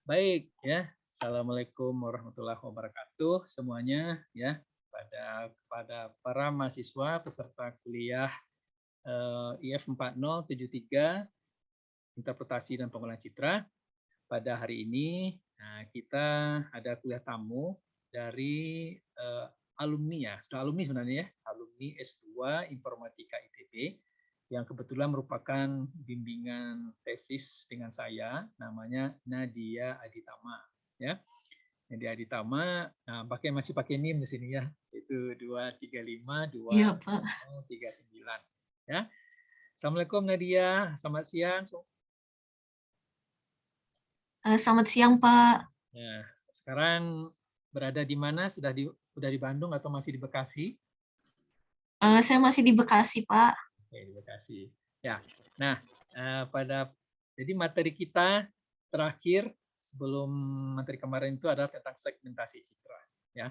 Baik ya. Assalamualaikum warahmatullahi wabarakatuh semuanya ya. Kepada para mahasiswa peserta kuliah IF 4073 Interpretasi dan Pengolahan Citra. Pada hari ini kita ada kuliah tamu dari alumni ya, sudah alumni sebenarnya ya, alumni S2 Informatika ITB yang kebetulan merupakan bimbingan tesis dengan saya, namanya Nadia Aditama ya. Nadia Aditama, masih pakai NIM di sini ya, itu 235 Iya, Pak. 2039 ya. Assalamualaikum Nadia, selamat siang. Selamat siang, Pak. Nah, sekarang berada di mana? Sudah di Bandung atau masih di Bekasi? Saya masih di Bekasi, Pak. Oke, di Bekasi. Ya. Nah, jadi materi kita terakhir sebelum materi kemarin itu adalah tentang segmentasi citra, ya.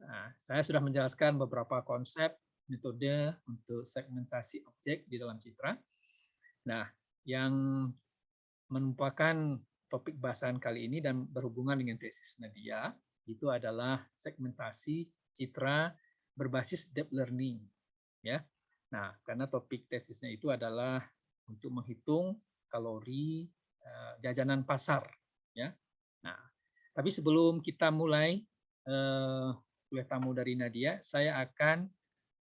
Nah, saya sudah menjelaskan beberapa konsep metode untuk segmentasi objek di dalam citra. Nah, yang merupakan topik bahasan kali ini dan berhubungan dengan tesis Nadia itu adalah segmentasi citra berbasis deep learning ya. Nah, karena topik tesisnya itu adalah untuk menghitung kalori jajanan pasar ya. Nah, tapi sebelum kita mulai kuliah tamu dari Nadia, saya akan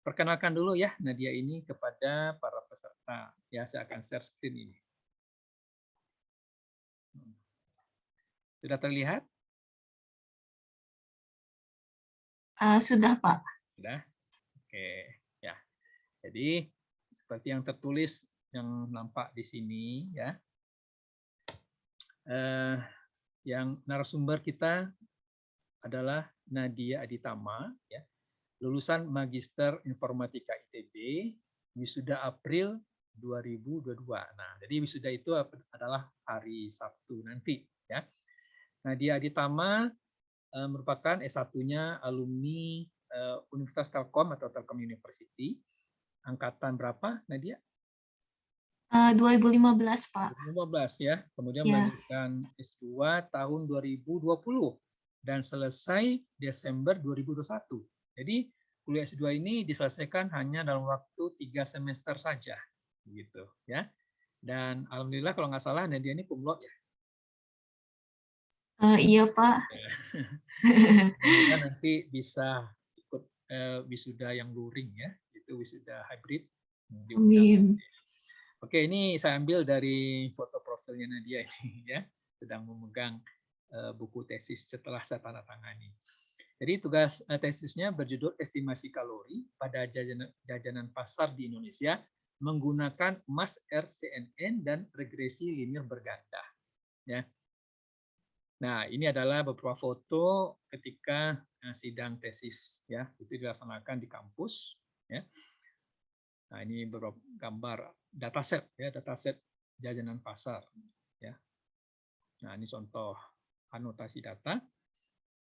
perkenalkan dulu ya Nadia ini kepada para peserta. Ya, saya akan share screen ini. Sudah terlihat? Sudah, Pak. Sudah? Oke. Ya. Jadi seperti yang tertulis yang nampak di sini ya. Yang narasumber kita adalah Nadia Aditama ya. Lulusan Magister Informatika ITB, wisuda April 2022. Nah, jadi wisuda itu adalah hari Sabtu nanti ya. Nadia Aditama merupakan S1-nya alumni Universitas Telkom atau Telkom University. Angkatan berapa, Nadia? 2015, Pak. 2015 ya. Kemudian Ya. melanjutkan S2 tahun 2020 dan selesai Desember 2021. Jadi kuliah S2 ini diselesaikan hanya dalam waktu 3 semester saja, begitu ya. Dan alhamdulillah kalau nggak salah Nadia ini cum laude ya. Iya, Pak. Mudah-mudahan nanti bisa ikut wisuda yang luring ya, itu wisuda hybrid diundang. Amin. Oke, ini saya ambil dari foto profilnya Nadia ini ya, sedang memegang buku tesis setelah saya tanda tangani. Jadi tugas tesisnya berjudul Estimasi Kalori pada jajanan pasar di Indonesia menggunakan emas RCNN dan regresi linear berganda. Ya. Nah, ini adalah beberapa foto ketika sidang tesis ya, itu dilaksanakan di kampus ya. Nah, ini beberapa gambar dataset ya, dataset jajanan pasar ya. Nah, ini contoh anotasi data.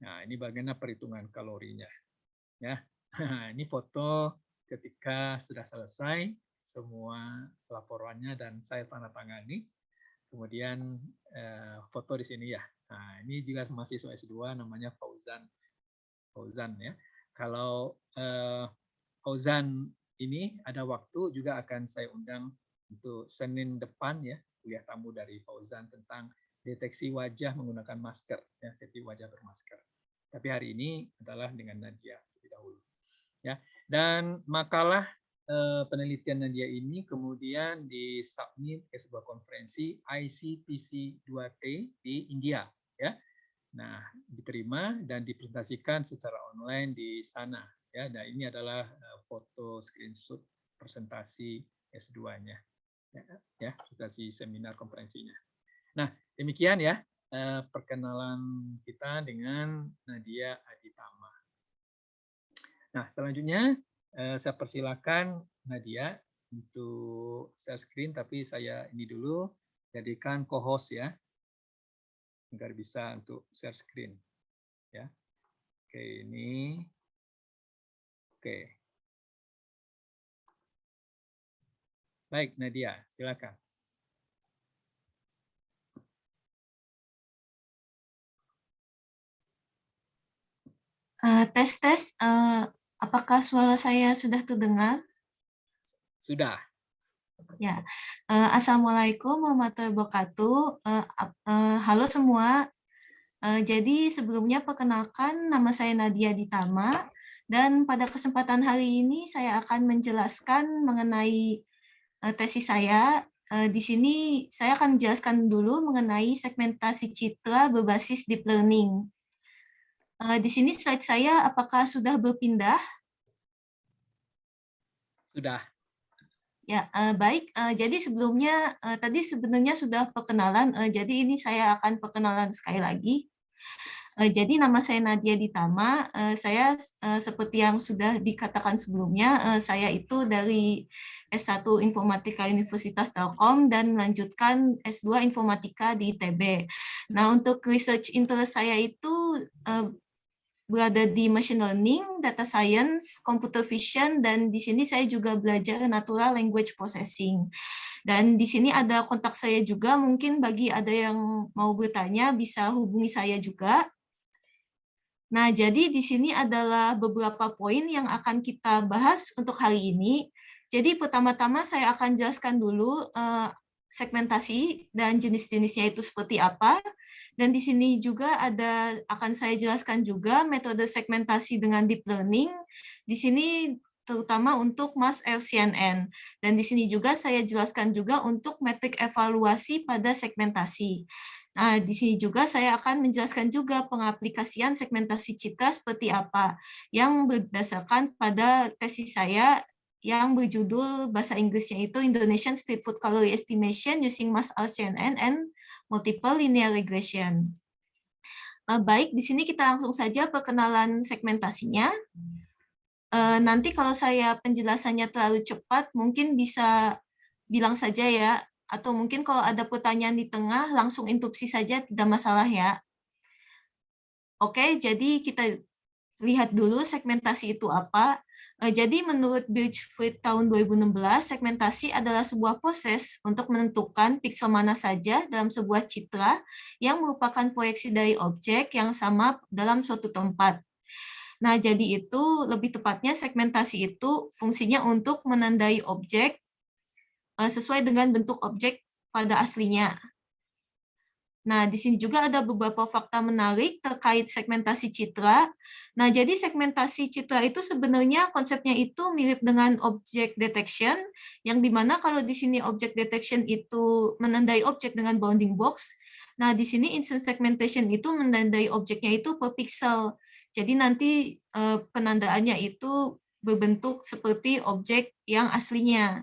Nah, ini bagaimana perhitungan kalorinya ya. Nah, ini foto ketika sudah selesai semua laporannya dan saya tanda tangani. Kemudian foto di sini ya. Nah, ini juga mahasiswa S2 namanya Fauzan. Fauzan ya. Kalau Fauzan ini ada waktu juga akan saya undang untuk Senin depan ya, kuliah tamu dari Fauzan tentang deteksi wajah menggunakan masker ya, deteksi wajah bermasker. Tapi hari ini adalah dengan Nadia lebih dahulu. Ya. Dan makalah penelitian Nadia ini kemudian disubmit ke sebuah konferensi ICPC 2T di India ya. Nah, diterima dan dipresentasikan secara online di sana ya. Dan ini adalah foto screenshot presentasi S2-nya ya, presentasi seminar konferensinya. Nah, demikian ya perkenalan kita dengan Nadia Aditama. Nah, selanjutnya saya persilakan Nadia untuk share screen, tapi saya ini dulu jadikan co-host ya, agar bisa untuk share screen. Ya, oke ini, oke. Baik Nadia, silakan. Tes. Apakah suara saya sudah terdengar? Sudah. Ya. Assalamualaikum warahmatullahi wabarakatuh. Halo semua. Jadi sebelumnya perkenalkan, nama saya Nadia Ditama, dan pada kesempatan hari ini saya akan menjelaskan mengenai tesis saya. Di sini saya akan menjelaskan dulu mengenai segmentasi citra berbasis deep learning. Di sini slide saya apakah sudah berpindah? Sudah. Ya, baik. Jadi sebelumnya tadi sebenarnya sudah perkenalan. Jadi ini saya akan perkenalan sekali lagi. Jadi nama saya Nadia Ditama. Saya seperti yang sudah dikatakan sebelumnya, saya itu dari S1 Informatika Universitas Telkom dan melanjutkan S2 Informatika di ITB. Nah, untuk research interest saya itu berada di machine learning, data science, computer vision, dan di sini saya juga belajar natural language processing. Dan di sini ada kontak saya juga, mungkin bagi ada yang mau bertanya bisa hubungi saya juga. Nah, jadi di sini adalah beberapa poin yang akan kita bahas untuk hari ini. Jadi pertama-tama saya akan jelaskan dulu segmentasi dan jenis-jenisnya itu seperti apa. Dan di sini juga akan saya jelaskan juga metode segmentasi dengan deep learning. Di sini terutama untuk Mass RCNN. Dan di sini juga saya jelaskan juga untuk metrik evaluasi pada segmentasi. Nah, di sini juga saya akan menjelaskan juga pengaplikasian segmentasi citra seperti apa yang berdasarkan pada tesis saya yang berjudul bahasa Inggrisnya itu Indonesian Street Food Calorie Estimation Using Mass RCNN and Multiple Linear Regression. Baik, di sini kita langsung saja perkenalan segmentasinya. Nanti kalau saya penjelasannya terlalu cepat, mungkin bisa bilang saja ya, atau mungkin kalau ada pertanyaan di tengah, langsung interupsi saja, tidak masalah ya. Oke, jadi kita lihat dulu segmentasi itu apa. Jadi menurut Birchfried tahun 2016, segmentasi adalah sebuah proses untuk menentukan piksel mana saja dalam sebuah citra yang merupakan proyeksi dari objek yang sama dalam suatu tempat. Nah, jadi itu lebih tepatnya segmentasi itu fungsinya untuk menandai objek sesuai dengan bentuk objek pada aslinya. Nah, di sini juga ada beberapa fakta menarik terkait segmentasi citra. Nah, jadi segmentasi citra itu sebenarnya konsepnya itu mirip dengan object detection, yang dimana kalau di sini object detection itu menandai objek dengan bounding box. Nah, di sini instant segmentation itu menandai objeknya itu per pixel. Jadi nanti penandaannya itu berbentuk seperti objek yang aslinya.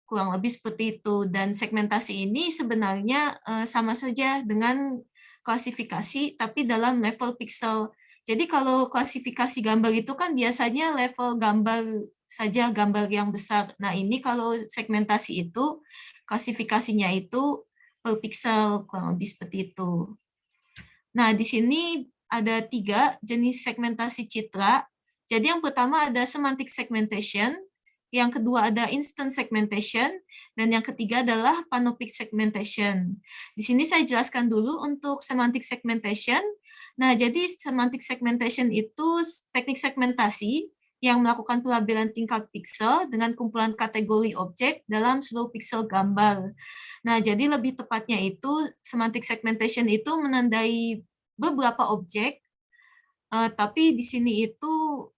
Kurang lebih seperti itu. Dan segmentasi ini sebenarnya sama saja dengan klasifikasi, tapi dalam level pixel. Jadi kalau klasifikasi gambar itu kan biasanya level gambar saja, gambar yang besar. Nah, ini kalau segmentasi itu, klasifikasinya itu per pixel, kurang lebih seperti itu. Nah, di sini ada 3 jenis segmentasi citra. Jadi yang pertama ada semantic segmentation, yang kedua ada instant segmentation, dan yang ketiga adalah panoptic segmentation. Di sini saya jelaskan dulu untuk semantic segmentation. Nah, jadi semantic segmentation itu teknik segmentasi yang melakukan pelabelan tingkat pixel dengan kumpulan kategori objek dalam seluruh pixel gambar. Nah, jadi lebih tepatnya itu semantic segmentation itu menandai beberapa objek, tapi di sini itu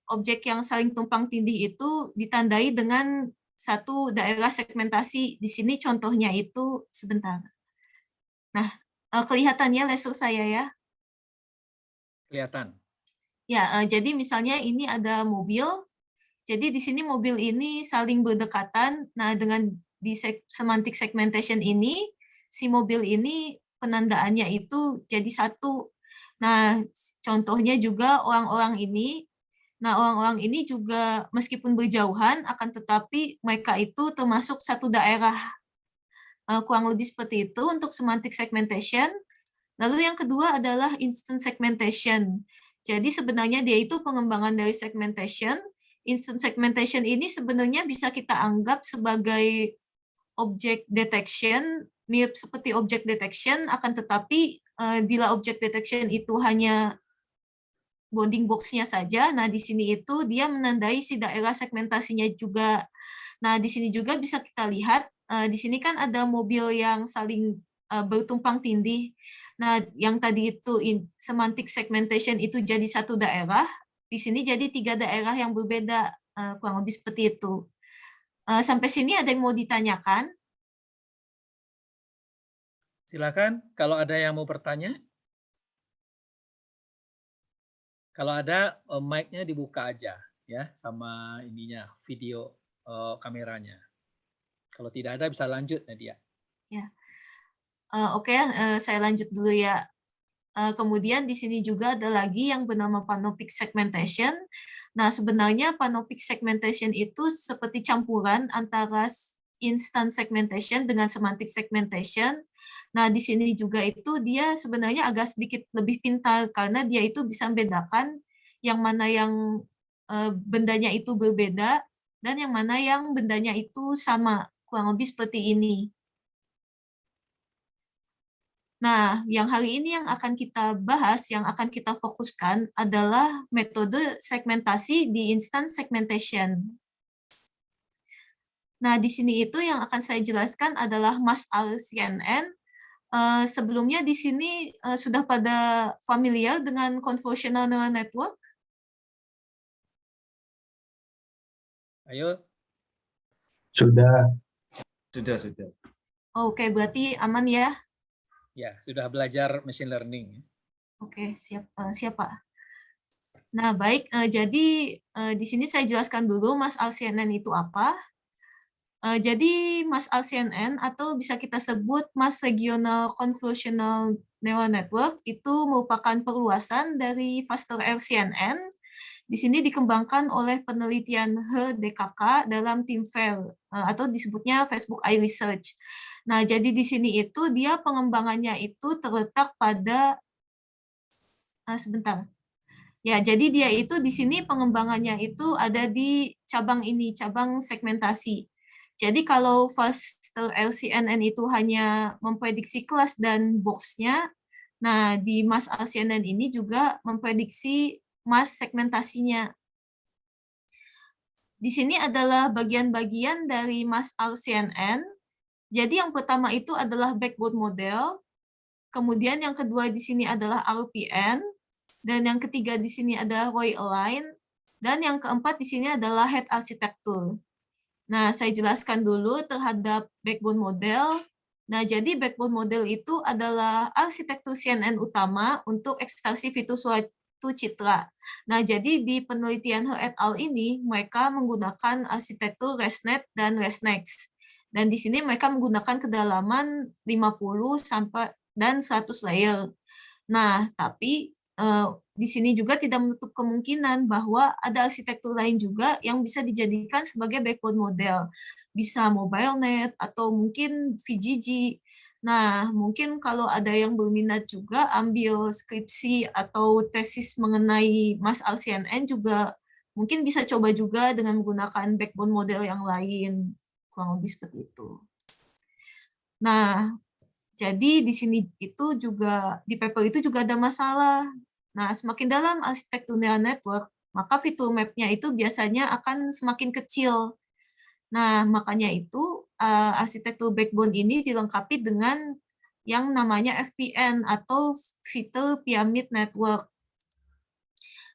objek yang saling tumpang tindih itu ditandai dengan satu daerah segmentasi. Di sini contohnya itu sebentar. Nah, kelihatannya laser saya ya. Kelihatan. Ya, jadi misalnya ini ada mobil. Jadi di sini mobil ini saling berdekatan. Nah, dengan di semantic segmentation ini, si mobil ini penandaannya itu jadi satu. Nah, contohnya juga orang-orang ini. Nah, orang-orang ini juga meskipun berjauhan, akan tetapi mereka itu termasuk satu daerah. Kurang lebih seperti itu untuk semantic segmentation. Lalu yang kedua adalah instant segmentation. Jadi sebenarnya dia itu pengembangan dari segmentation. Instant segmentation ini sebenarnya bisa kita anggap sebagai object detection, mirip seperti object detection, akan tetapi bila object detection itu hanya bounding box-nya saja. Nah, di sini itu dia menandai si daerah segmentasinya juga. Nah, di sini juga bisa kita lihat, di sini kan ada mobil yang saling bertumpang tindih. Nah, yang tadi itu semantic segmentation itu jadi satu daerah, di sini jadi 3 daerah yang berbeda, kurang lebih seperti itu. Sampai sini ada yang mau ditanyakan? Silakan kalau ada yang mau bertanya. Kalau ada mic-nya dibuka aja ya sama ininya video kameranya. Kalau tidak ada bisa lanjut Nadia. Ya. Oke, saya lanjut dulu ya. Kemudian di sini juga ada lagi yang bernama panoptic segmentation. Nah, sebenarnya panoptic segmentation itu seperti campuran antara instant segmentation dengan semantic segmentation. Nah, di sini juga itu dia sebenarnya agak sedikit lebih pintar karena dia itu bisa membedakan yang mana yang bendanya itu berbeda dan yang mana yang bendanya itu sama, kurang lebih seperti ini. Nah, yang hari ini yang akan kita bahas, yang akan kita fokuskan adalah metode segmentasi di instant segmentation. Nah, di sini itu yang akan saya jelaskan adalah mass-RCNN. Sebelumnya di sini sudah pada familiar dengan convolutional neural network? Ayo. Sudah. Sudah. Oke, berarti aman ya? Ya, sudah belajar machine learning. Oke, siap Pak. Nah, baik. Jadi di sini saya jelaskan dulu mass-RCNN itu apa. Jadi mass-RCNN atau bisa kita sebut Mass Regional Convolutional Neural Network itu merupakan perluasan dari faster RCNN. Di sini dikembangkan oleh penelitian He DKK dalam tim FAIR atau disebutnya Facebook iResearch. Nah, jadi di sini itu dia pengembangannya itu terletak pada sebentar. Ya, jadi dia itu di sini pengembangannya itu ada di cabang ini, cabang segmentasi. Jadi kalau faster LCNN itu hanya memprediksi kelas dan box-nya, nah di mass LCNN ini juga memprediksi mass segmentasinya. Di sini adalah bagian-bagian dari mass LCNN. Jadi yang pertama itu adalah backbone model, kemudian yang kedua di sini adalah RPN, dan yang ketiga di sini adalah Roy Align, dan yang keempat di sini adalah head architecture. Nah, saya jelaskan dulu terhadap backbone model. Nah, jadi backbone model itu adalah arsitektur CNN utama untuk ekstraksi fitur suatu citra. Nah, jadi di penelitian He et al. Ini, mereka menggunakan arsitektur ResNet dan ResNext. Dan di sini mereka menggunakan kedalaman 50 sampai dan 100 layer. Nah, tapi di sini juga tidak menutup kemungkinan bahwa ada arsitektur lain juga yang bisa dijadikan sebagai backbone model. Bisa MobileNet atau mungkin VGG. Nah, mungkin kalau ada yang berminat juga ambil skripsi atau tesis mengenai mass RCNN juga mungkin bisa coba juga dengan menggunakan backbone model yang lain. Kurang lebih seperti itu. Nah, jadi di sini itu juga, di paper itu juga ada masalah. Nah, semakin dalam arsitektur neural network, maka fitur map-nya itu biasanya akan semakin kecil. Nah, makanya itu arsitektur backbone ini dilengkapi dengan yang namanya FPN atau Feature Pyramid Network.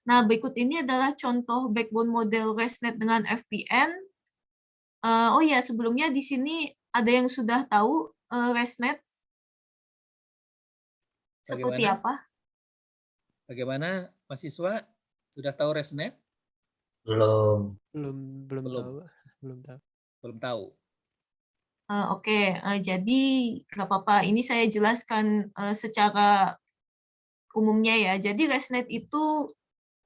Nah, berikut ini adalah contoh backbone model ResNet dengan FPN. Oh ya, sebelumnya di sini ada yang sudah tahu ResNet seperti apa? Bagaimana mahasiswa sudah tahu ResNet? Belum. Belum tahu. Oke, jadi nggak apa-apa. Ini saya jelaskan secara umumnya ya. Jadi ResNet itu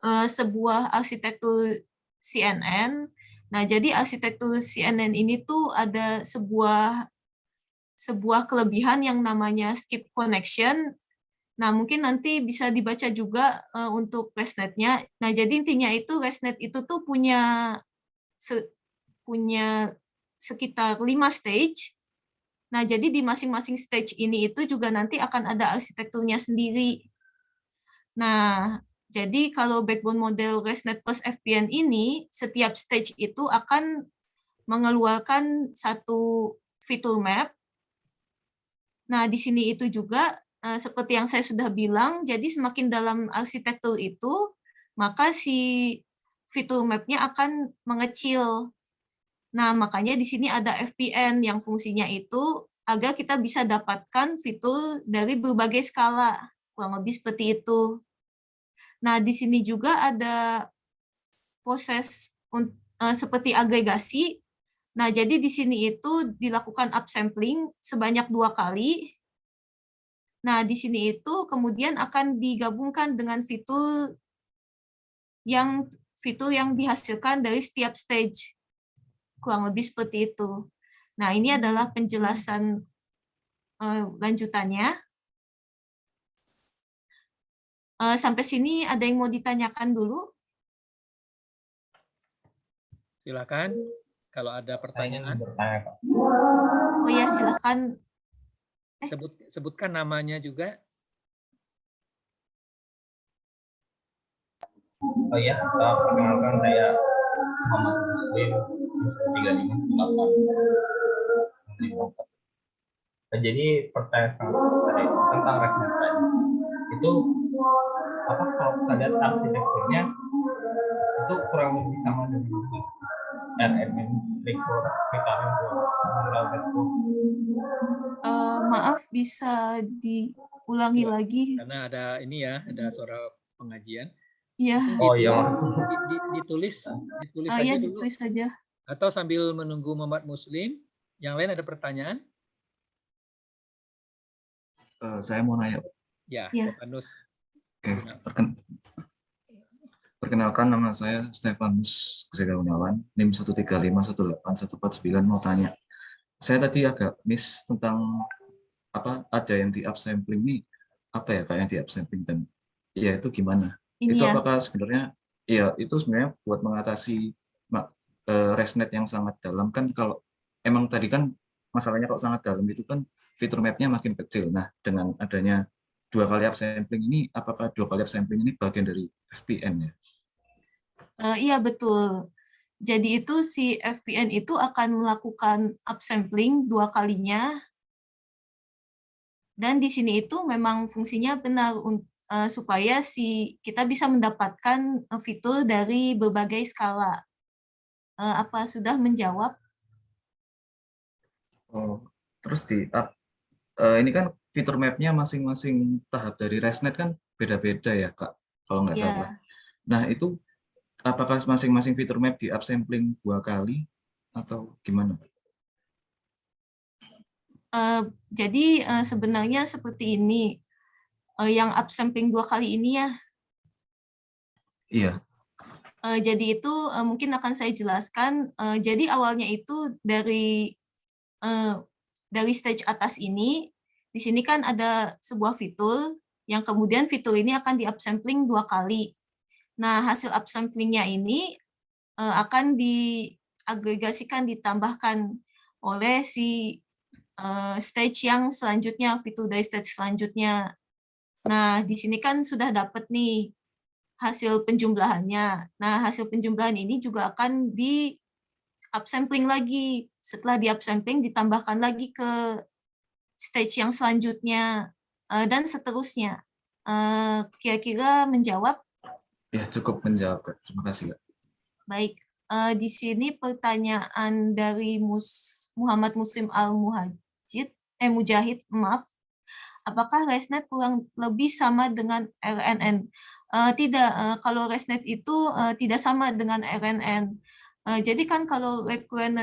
sebuah arsitektur CNN. Nah, jadi arsitektur CNN ini tuh ada sebuah kelebihan yang namanya skip connection. Nah, mungkin nanti bisa dibaca juga untuk ResNet-nya. Nah, jadi intinya itu ResNet itu tuh punya sekitar 5 stage. Nah, jadi di masing-masing stage ini itu juga nanti akan ada arsitekturnya sendiri. Nah, Jadi kalau backbone model ResNet plus FPN ini, setiap stage itu akan mengeluarkan satu fitur map. Nah, di sini itu juga seperti yang saya sudah bilang, jadi semakin dalam arsitektur itu, maka si fitur map-nya akan mengecil. Nah, makanya di sini ada FPN yang fungsinya itu agar kita bisa dapatkan fitur dari berbagai skala, kurang lebih seperti itu. Nah, di sini juga ada proses seperti agregasi. Nah, jadi di sini itu dilakukan upsampling sebanyak 2 kali. Nah, di sini itu kemudian akan digabungkan dengan fitur yang dihasilkan dari setiap stage. Kurang lebih seperti itu. Nah, ini adalah penjelasan lanjutannya. Sampai sini ada yang mau ditanyakan dulu? Silakan kalau ada pertanyaan. Bertanya, Pak. Oh ya, silakan. Sebutkan namanya juga. Oh iya, perkenalkan saya Muhammad Muslim 3558. Jadi pertanyaan saya tentang ResNet tadi itu apa kalau kita lihat arsitekturnya itu kurang lebih sama dengan RNN recurrent neural network. Maaf, bisa diulangi lagi? Karena ada ini ya, ada suara pengajian. Iya. Oh iya. Ditulis Iya, saja dulu. ditulis saja. Atau sambil menunggu Muhammad Muslim, yang lain ada pertanyaan? Saya mau nanya. Ya, Ya. Stefanus. Oke, perkenalkan nama saya Stefanus Gunawan, NIM 135181449, mau tanya. Saya tadi agak miss tentang apa ada yang di upsampling ini, apa ya kayak yang di upsampling dan ya itu gimana? Ini itu ya. apakah sebenarnya ya itu sebenarnya buat mengatasi ResNet yang sangat dalam kan, kalau emang tadi kan masalahnya kalau sangat dalam itu kan fitur mapnya makin kecil. Nah, dengan adanya 2 kali upsampling ini, apakah 2 kali upsampling ini bagian dari FPN ya? Iya, betul. Jadi itu si FPN itu akan melakukan upsampling 2 kalinya. Dan di sini itu memang fungsinya benar supaya kita bisa mendapatkan fitur dari berbagai skala. Apa sudah menjawab? Oh, terus ini kan fitur mapnya masing-masing tahap dari ResNet kan beda-beda ya Kak, kalau nggak Ya. salah. Nah itu apakah masing-masing fitur map di upsampling 2 kali atau gimana? Jadi sebenarnya seperti ini, yang upsampling 2 kali ini ya. Iya. Jadi itu mungkin akan saya jelaskan. Jadi awalnya itu dari stage atas ini, di sini kan ada sebuah fitur, yang kemudian fitur ini akan di upsampling 2 kali. Nah, hasil upsamplingnya ini akan diagregasikan, ditambahkan oleh si stage yang selanjutnya, fitur dari stage selanjutnya. Nah, di sini kan sudah dapat nih hasil penjumlahannya. Nah, hasil penjumlahan ini juga akan di upsampling lagi. Setelah di upsampling ditambahkan lagi ke stage yang selanjutnya dan seterusnya. Kira-kira menjawab? Ya, cukup menjawab Kak. Terima kasih Kak. Baik. Di sini pertanyaan dari Muhammad Muslim Mujahid, maaf. Apakah ResNet kurang lebih sama dengan RNN? Tidak, kalau ResNet itu tidak sama dengan RNN. Jadi kan kalau recurrent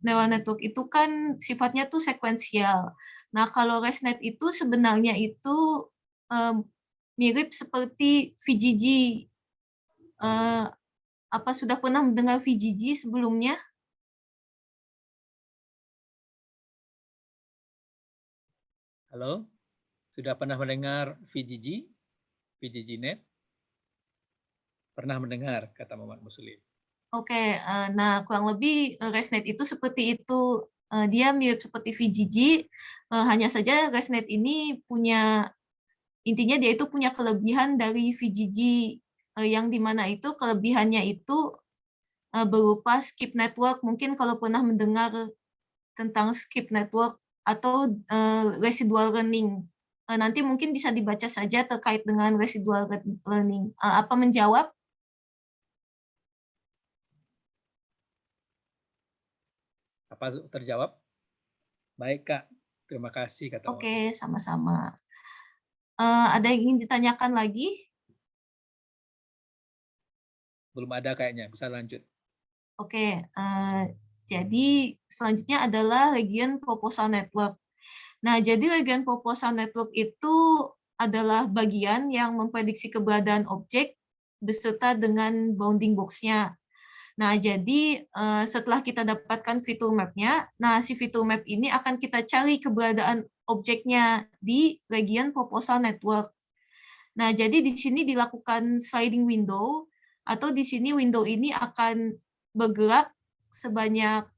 neural network itu kan sifatnya tuh sekuensial. Nah, kalau ResNet itu sebenarnya itu mirip seperti VGG. Apa sudah pernah mendengar VGG sebelumnya? Halo? Sudah pernah mendengar VGG? VGGNet? Pernah mendengar, kata Muhammad Muslim. Oke, nah kurang lebih ResNet itu seperti itu. Dia mirip seperti VGG, hanya saja ResNet ini intinya dia itu punya kelebihan dari VGG. yang dimana itu kelebihannya itu berupa skip network. Mungkin kalau pernah mendengar tentang skip network atau residual learning. Nanti mungkin bisa dibaca saja terkait dengan residual learning. Apa menjawab? Apa terjawab? Baik, Kak. Terima kasih, kata Odi. Oke, sama-sama. Ada yang ingin ditanyakan lagi? Belum ada kayaknya. Bisa lanjut. Oke, jadi selanjutnya adalah Region Proposal Network. Nah, jadi Region Proposal Network itu adalah bagian yang memprediksi keberadaan objek beserta dengan bounding box-nya. Nah, jadi setelah kita dapatkan fitur map-nya, nah si fitur map ini akan kita cari keberadaan objeknya di Region Proposal Network. Nah, jadi di sini dilakukan sliding window, atau di sini window ini akan bergerak sebanyak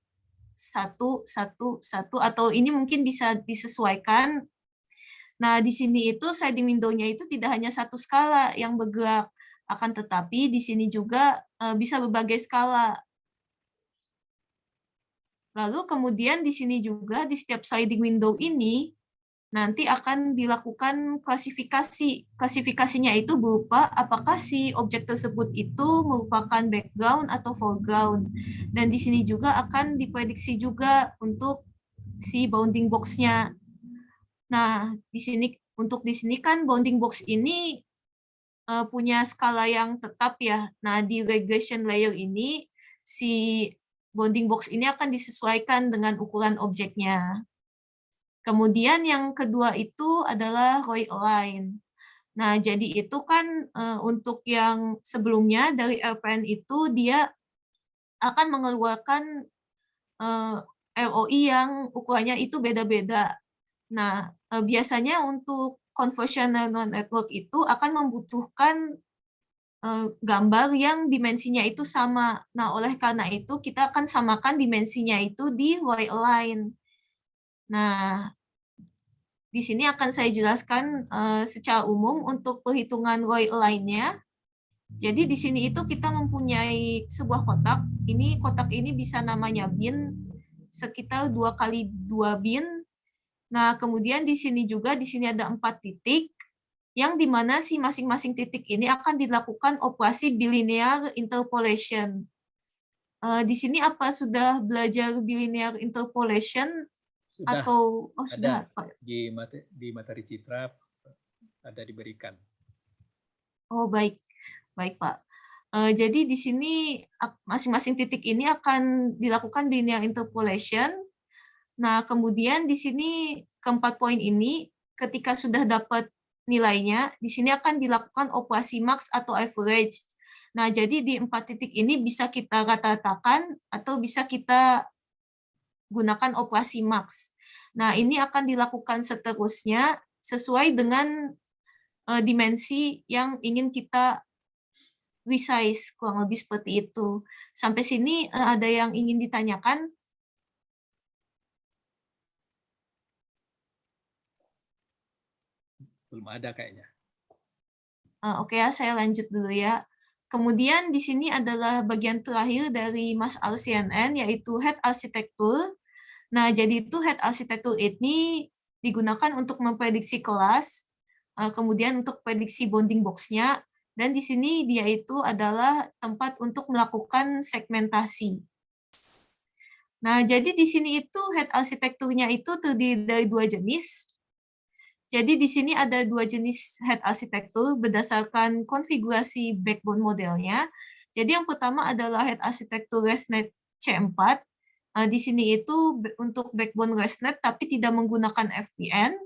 satu, atau ini mungkin bisa disesuaikan. Nah, di sini itu sliding window-nya itu tidak hanya satu skala yang bergerak, akan tetapi di sini juga bisa berbagai skala. Lalu kemudian di sini juga di setiap sliding window ini nanti akan dilakukan klasifikasi. Klasifikasinya itu berupa apakah si objek tersebut itu merupakan background atau foreground. Dan di sini juga akan diprediksi juga untuk si bounding box-nya. Nah, di sini untuk di sini kan bounding box ini punya skala yang tetap ya. Nah, di regression layer ini si bounding box ini akan disesuaikan dengan ukuran objeknya. Kemudian yang kedua itu adalah Roy Align. Nah, jadi itu kan untuk yang sebelumnya dari LPN itu dia akan mengeluarkan ROI yang ukurannya itu beda-beda. Nah, biasanya untuk convolutional neural network itu akan membutuhkan gambar yang dimensinya itu sama. Nah, oleh karena itu kita akan samakan dimensinya itu di Roy Align. Nah, di sini akan saya jelaskan secara umum untuk perhitungan Roy Align-nya. Jadi di sini itu kita mempunyai sebuah kotak. Kotak ini bisa namanya bin, sekitar 2 kali 2 bin. Nah, kemudian di sini ada 4 titik, yang dimana si masing-masing titik ini akan dilakukan operasi bilinear interpolation. Di sini apa sudah belajar bilinear interpolation? Sudah Atau ada sudah Pak? di materi citra ada diberikan. Oh, baik Pak. Jadi di sini masing-masing titik ini akan dilakukan linear interpolation. Nah, kemudian di sini keempat poin ini ketika sudah dapat nilainya, di sini akan dilakukan operasi max atau average. Nah, jadi di 4 titik ini bisa kita rata-ratakan atau bisa kita gunakan operasi max. Nah, ini akan dilakukan seterusnya sesuai dengan dimensi yang ingin kita resize, kurang lebih seperti itu. Sampai sini ada yang ingin ditanyakan? Belum ada kayaknya. Oke ya, saya lanjut dulu ya. Kemudian di sini adalah bagian terakhir dari Mas RCNN, yaitu Head Architecture. Nah, jadi itu Head Architecture ini digunakan untuk memprediksi kelas, kemudian untuk prediksi bounding box-nya, dan di sini dia itu adalah tempat untuk melakukan segmentasi. Nah, jadi di sini itu head arsitekturnya itu terdiri dari 2 jenis. Jadi di sini ada 2 jenis head arsitektur berdasarkan konfigurasi backbone modelnya. Jadi yang pertama adalah head arsitektur ResNet C4. Di sini itu untuk backbone ResNet tapi tidak menggunakan FPN.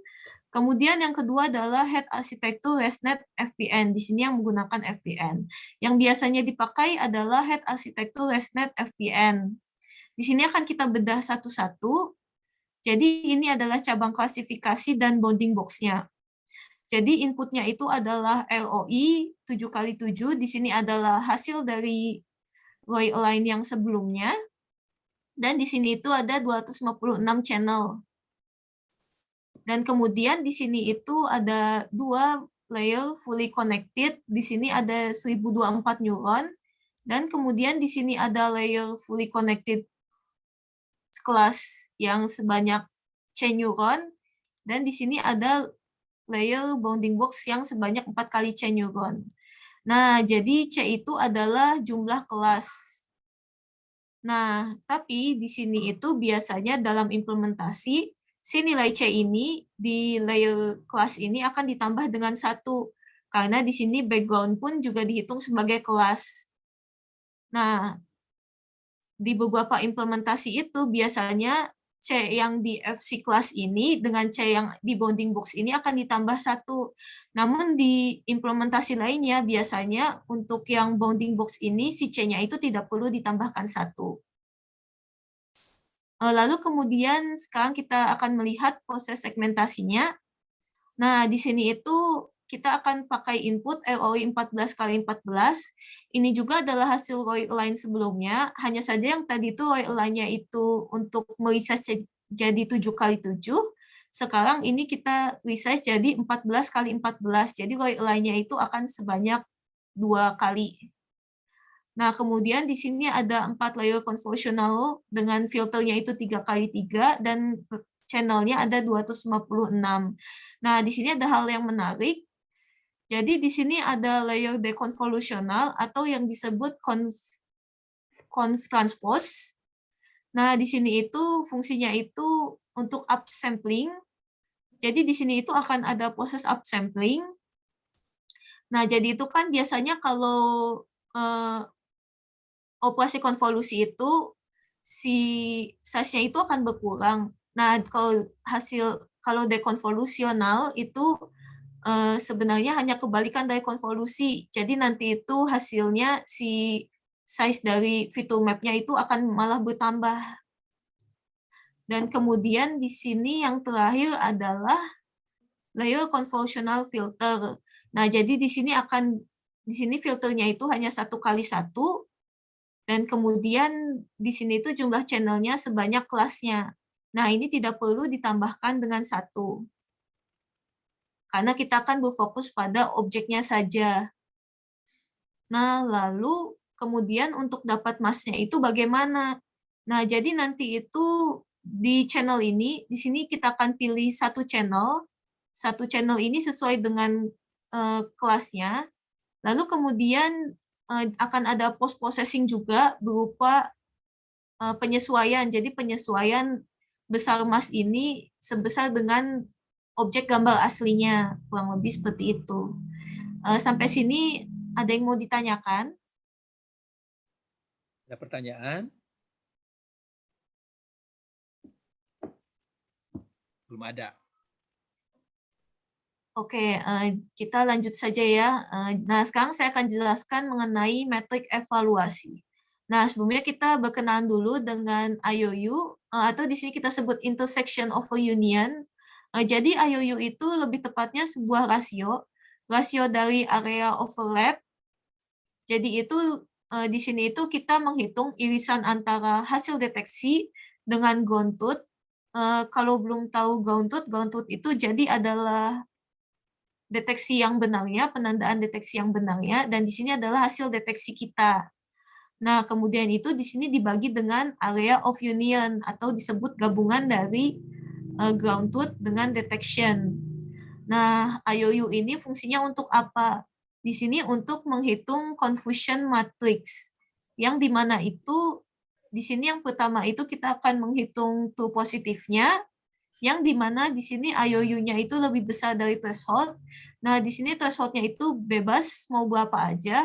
Kemudian yang kedua adalah head arsitektur ResNet FPN. Di sini yang menggunakan FPN. Yang biasanya dipakai adalah head arsitektur ResNet FPN. Di sini akan kita bedah satu-satu. Jadi ini adalah cabang klasifikasi dan bounding box-nya. Jadi inputnya itu adalah ROI 7x7. Di sini adalah hasil dari Roy Align yang sebelumnya. Dan di sini itu ada 256 channel. Dan kemudian di sini itu ada 2 layer fully connected. Di sini ada 1024 neuron. Dan kemudian di sini ada layer fully connected kelas yang sebanyak C neuron. Dan di sini ada layer bounding box yang sebanyak 4 kali C neuron. Nah, jadi C itu adalah jumlah kelas. Nah, tapi di sini itu biasanya dalam implementasi, si nilai C ini di layer kelas ini akan ditambah dengan 1. Karena di sini background pun juga dihitung sebagai kelas. Nah, di beberapa implementasi itu biasanya C yang di FC kelas ini dengan C yang di bounding box ini akan ditambah 1. Namun di implementasi lainnya biasanya untuk yang bounding box ini si C-nya itu tidak perlu ditambahkan 1. Lalu kemudian sekarang kita akan melihat proses segmentasinya. Nah, di sini itu kita akan pakai input ROI 14x14. Ini juga adalah hasil ROI align sebelumnya, hanya saja yang tadi itu ROI align-nya itu untuk meresize jadi 7x7. Sekarang ini kita resize jadi 14x14. Jadi ROI align-nya itu akan sebanyak 2 kali. Nah, kemudian di sini ada 4 layer convolutional dengan filternya itu 3x3 dan channelnya ada 256. Nah, di sini ada hal yang menarik. Jadi di sini ada layer deconvolutional atau yang disebut conv transpose. Nah, di sini itu fungsinya itu untuk upsampling. Jadi di sini itu akan ada proses upsampling. Nah, jadi itu kan biasanya kalau operasi konvolusi itu si size-nya itu akan berkurang. Nah, kalau dekonvolusional itu sebenarnya hanya kebalikan dari konvolusi. Jadi nanti itu hasilnya si size dari fitur map-nya itu akan malah bertambah. Dan kemudian di sini yang terakhir adalah layer convolutional filter. Nah, jadi di sini filternya itu hanya 1x1 dan kemudian di sini itu jumlah channelnya sebanyak kelasnya. Nah, ini tidak perlu ditambahkan dengan 1. Karena kita akan berfokus pada objeknya saja. Nah, lalu kemudian untuk dapat masknya itu bagaimana? Nah, jadi nanti itu di channel ini, di sini kita akan pilih satu channel. Satu channel ini sesuai dengan kelasnya. Lalu kemudian akan ada post-processing juga berupa penyesuaian. Jadi penyesuaian besar mask ini sebesar dengan objek gambar aslinya, kurang lebih seperti itu. Sampai sini ada yang mau ditanyakan? Ada pertanyaan? Belum ada. Oke, kita lanjut saja ya. Nah, sekarang saya akan jelaskan mengenai metrik evaluasi. Nah, sebelumnya kita berkenalan dulu dengan IOU, atau di sini kita sebut intersection of a union. Jadi IOU itu lebih tepatnya sebuah rasio dari area overlap. Jadi itu di sini itu kita menghitung irisan antara hasil deteksi dengan ground truth. Kalau belum tahu ground truth itu jadi adalah deteksi yang benarnya, penandaan deteksi yang benarnya, dan di sini adalah hasil deteksi kita. Nah, kemudian itu di sini dibagi dengan area of union atau disebut gabungan dari ground truth dengan detection. Nah, IOU ini fungsinya untuk apa? Di sini untuk menghitung confusion matrix, yang dimana itu di sini yang pertama itu kita akan menghitung true positifnya, yang dimana di sini IOU-nya itu lebih besar dari threshold. Nah, di sini threshold-nya itu bebas mau berapa aja.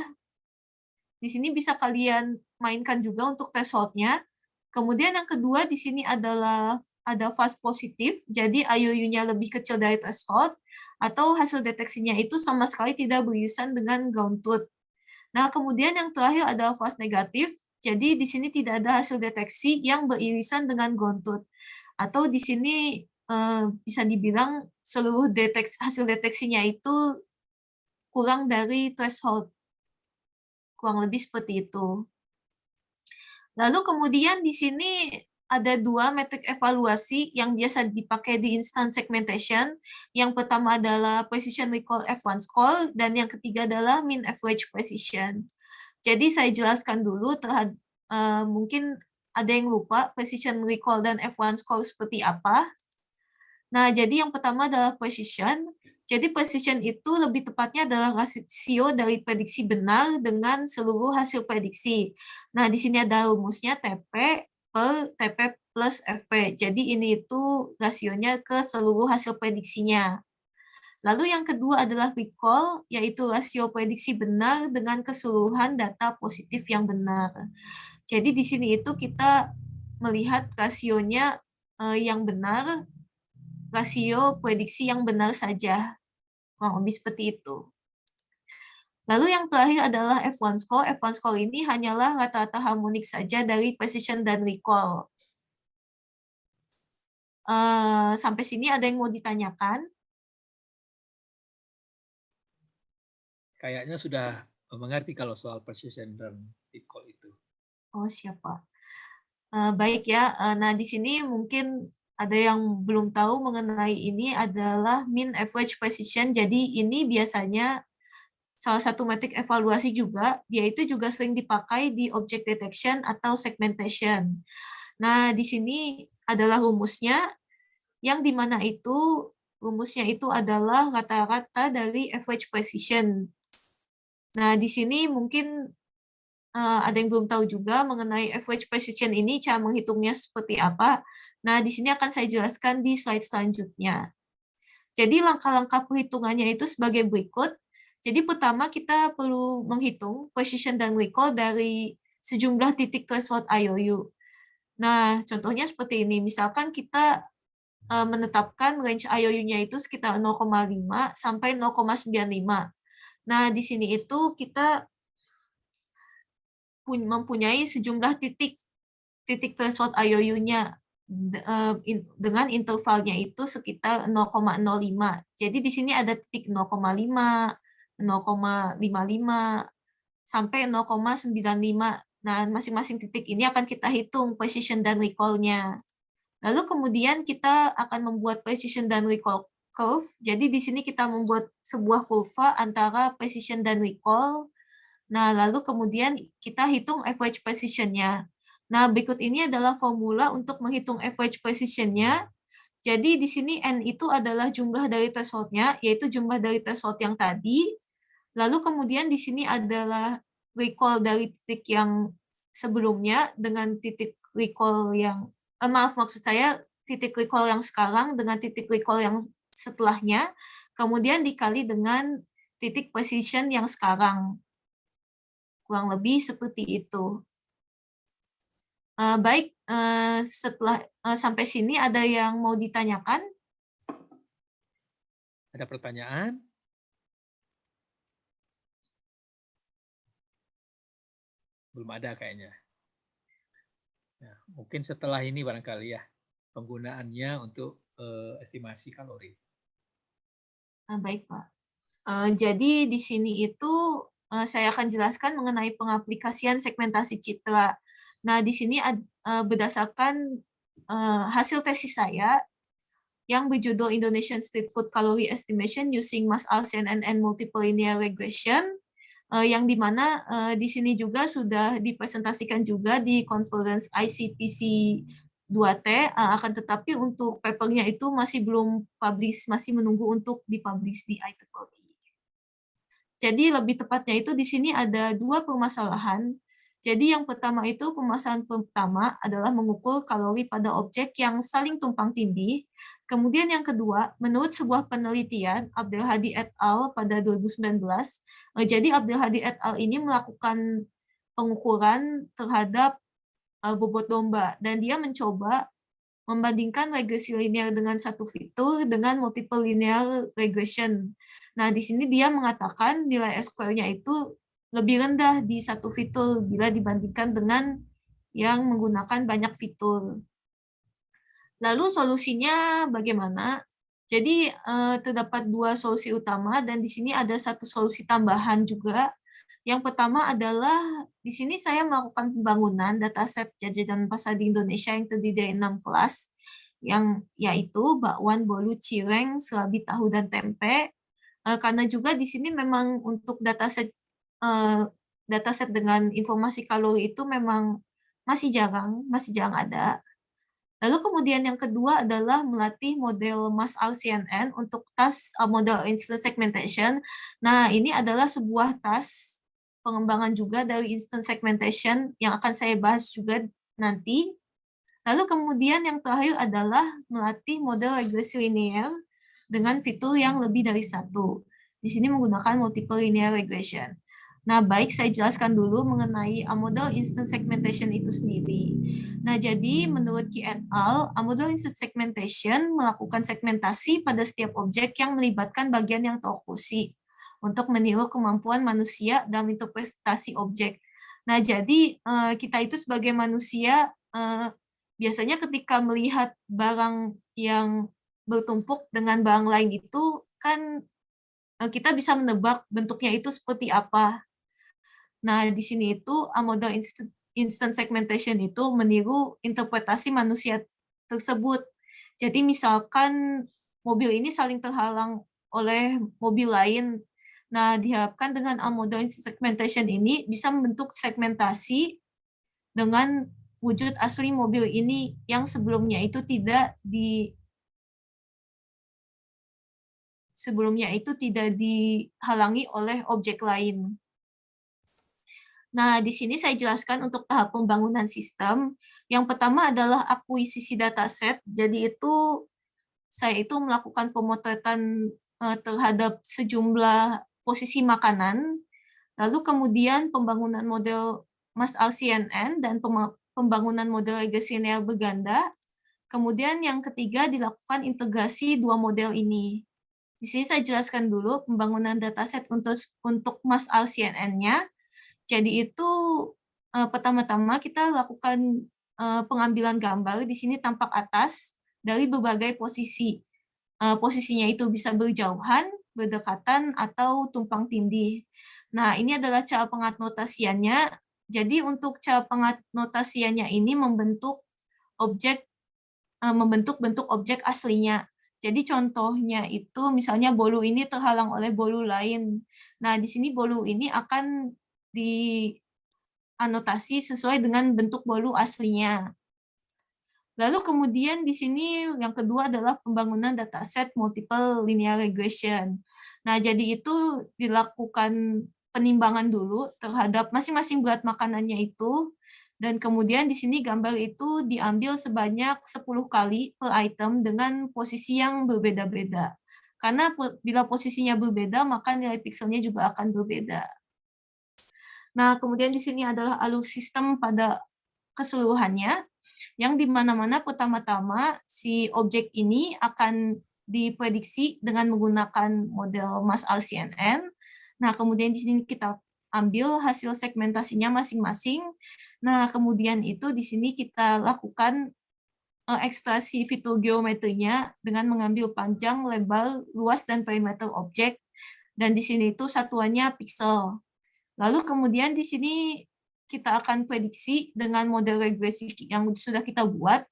Di sini bisa kalian mainkan juga untuk threshold-nya. Kemudian yang kedua di sini adalah ada false positif, jadi IOU-nya lebih kecil dari threshold, atau hasil deteksinya itu sama sekali tidak beririsan dengan ground truth. Nah, kemudian yang terakhir adalah false negatif, jadi di sini tidak ada hasil deteksi yang beririsan dengan ground truth. Atau di sini bisa dibilang seluruh hasil deteksinya itu kurang dari threshold. Kurang lebih seperti itu. Lalu kemudian di sini ada dua metrik evaluasi yang biasa dipakai di instance segmentation. Yang pertama adalah precision recall F1 score, dan yang ketiga adalah mean average precision. Jadi saya jelaskan dulu mungkin ada yang lupa precision recall dan F1 score seperti apa. Nah, jadi yang pertama adalah precision. Jadi precision itu lebih tepatnya adalah rasio dari prediksi benar dengan seluruh hasil prediksi. Nah, di sini ada rumusnya TP per TP plus FP. Jadi ini itu rasionya ke seluruh hasil prediksinya. Lalu yang kedua adalah recall, yaitu rasio prediksi benar dengan keseluruhan data positif yang benar. Jadi di sini itu kita melihat rasionya yang benar, rasio prediksi yang benar saja. Kurang lebih seperti itu. Lalu yang terakhir adalah F1 score. F1 score ini hanyalah rata-rata harmonik saja dari precision dan recall. Sampai sini ada yang mau ditanyakan? Kayaknya sudah mengerti kalau soal precision dan recall itu. Oh, siapa? Baik ya. Nah, di sini mungkin ada yang belum tahu mengenai ini adalah mean average precision. Jadi ini biasanya salah satu metrik evaluasi juga, dia itu juga sering dipakai di object detection atau segmentation. Nah, di sini adalah rumusnya, yang dimana itu rumusnya itu adalah rata-rata dari average precision. Nah, di sini mungkin ada yang belum tahu juga mengenai average precision ini, cara menghitungnya seperti apa. Nah, di sini akan saya jelaskan di slide selanjutnya. Jadi langkah-langkah perhitungannya itu sebagai berikut. Jadi pertama kita perlu menghitung precision dan recall dari sejumlah titik threshold IOU. Nah, contohnya seperti ini. Misalkan kita menetapkan range IOU-nya itu sekitar 0,5 sampai 0,95. Nah, di sini itu kita mempunyai sejumlah titik threshold IOU-nya dengan intervalnya itu sekitar 0,05. Jadi di sini ada titik 0,5, 0,55, sampai 0,95. Nah, masing-masing titik ini akan kita hitung precision dan recall-nya. Lalu kemudian kita akan membuat precision dan recall curve. Jadi di sini kita membuat sebuah kurva antara precision dan recall. Nah, lalu kemudian kita hitung average precision-nya. Nah, berikut ini adalah formula untuk menghitung average precision-nya. Jadi di sini N itu adalah jumlah dari threshold-nya, yaitu jumlah dari threshold yang tadi. Lalu kemudian di sini adalah recall dari titik yang sebelumnya dengan titik recall yang, maksud saya titik recall yang sekarang dengan titik recall yang setelahnya, kemudian dikali dengan titik precision yang sekarang. Kurang lebih seperti itu. Baik, setelah sampai sini ada yang mau ditanyakan? Ada pertanyaan? Belum ada kayaknya. Nah, mungkin setelah ini barangkali ya penggunaannya untuk estimasi kalori. Baik, Pak. Jadi di sini itu saya akan jelaskan mengenai pengaplikasian segmentasi citra. Nah, di sini berdasarkan hasil tesis saya yang berjudul Indonesian Street Food Calorie Estimation Using Mass CNN and Multiple Linear Regression, yang dimana di sini juga sudah dipresentasikan juga di conference ICPC 2T, akan tetapi untuk papernya itu masih belum publish, masih menunggu untuk dipublish di IEEE. Jadi lebih tepatnya itu di sini ada dua permasalahan. Jadi yang pertama itu permasalahan pertama adalah mengukur kalori pada objek yang saling tumpang tindih. Kemudian yang kedua, menurut sebuah penelitian Abdel Hadi et al. Pada 2019, jadi Abdel Hadi et al. Ini melakukan pengukuran terhadap bobot domba, dan dia mencoba membandingkan regresi linear dengan satu fitur dengan multiple linear regression. Nah, di sini dia mengatakan nilai S-square-nya itu lebih rendah di satu fitur bila dibandingkan dengan yang menggunakan banyak fitur. Lalu solusinya bagaimana? Jadi terdapat dua solusi utama dan di sini ada satu solusi tambahan juga, Yang pertama adalah di sini saya melakukan pembangunan dataset jajanan pasar di Indonesia yang terdiri dari 6 kelas, yang yaitu bakwan, bolu, cireng, serabi, tahu, dan tempe. Karena juga di sini memang untuk dataset dengan informasi kalori itu memang masih jarang ada. Lalu kemudian yang kedua adalah melatih model MassR CNN untuk task model instant segmentation. Nah, ini adalah sebuah task pengembangan juga dari instant segmentation yang akan saya bahas juga nanti. Lalu kemudian yang terakhir adalah melatih model regresi linear dengan fitur yang lebih dari satu. Di sini menggunakan multiple linear regression. Nah, baik saya jelaskan dulu mengenai model instant segmentation itu sendiri. Nah, jadi menurut Qi et al., model instant segmentation melakukan segmentasi pada setiap objek yang melibatkan bagian yang teroklusi untuk meniru kemampuan manusia dalam interpretasi objek. Nah, jadi kita itu sebagai manusia biasanya ketika melihat barang yang bertumpuk dengan barang lain itu kan kita bisa menebak bentuknya itu seperti apa. Nah, di sini itu model instant segmentation itu meniru interpretasi manusia tersebut. Jadi misalkan mobil ini saling terhalang oleh mobil lain. Nah, diharapkan dengan model instant segmentation ini bisa membentuk segmentasi dengan wujud asli mobil ini yang sebelumnya itu tidak dihalangi oleh objek lain. Nah, di sini saya jelaskan untuk tahap pembangunan sistem. Yang pertama adalah akuisisi dataset. Jadi saya melakukan pemotretan terhadap sejumlah posisi makanan. Lalu kemudian pembangunan model MassR CNN dan pembangunan model regresi linear berganda. Kemudian yang ketiga dilakukan integrasi dua model ini. Di sini saya jelaskan dulu pembangunan dataset untuk MassR CNN-nya. Jadi itu pertama-tama kita lakukan pengambilan gambar di sini tampak atas dari berbagai posisi. Posisinya itu bisa berjauhan, berdekatan, atau tumpang tindih. Nah, ini adalah cara penganotasiannya. Jadi untuk cara penganotasiannya ini membentuk bentuk objek aslinya. Jadi contohnya itu misalnya bolu ini terhalang oleh bolu lain. Nah, di sini bolu ini akan dianotasi sesuai dengan bentuk bolu aslinya. Lalu kemudian di sini yang kedua adalah pembangunan dataset multiple linear regression. Nah, jadi itu dilakukan penimbangan dulu terhadap masing-masing berat makanannya itu, dan kemudian di sini gambar itu diambil sebanyak 10 kali per item dengan posisi yang berbeda-beda. Karena bila posisinya berbeda, maka nilai pikselnya juga akan berbeda. Nah, kemudian di sini adalah alur sistem pada keseluruhannya, yang di mana-mana pertama-tama si objek ini akan diprediksi dengan menggunakan model MassR CNN. Nah, kemudian di sini kita ambil hasil segmentasinya masing-masing. Nah, kemudian itu di sini kita lakukan ekstraksi fitur geometrinya dengan mengambil panjang, lebar, luas, dan perimeter objek. Dan di sini itu satuannya piksel. Lalu kemudian di sini kita akan prediksi dengan model regresi yang sudah kita buat.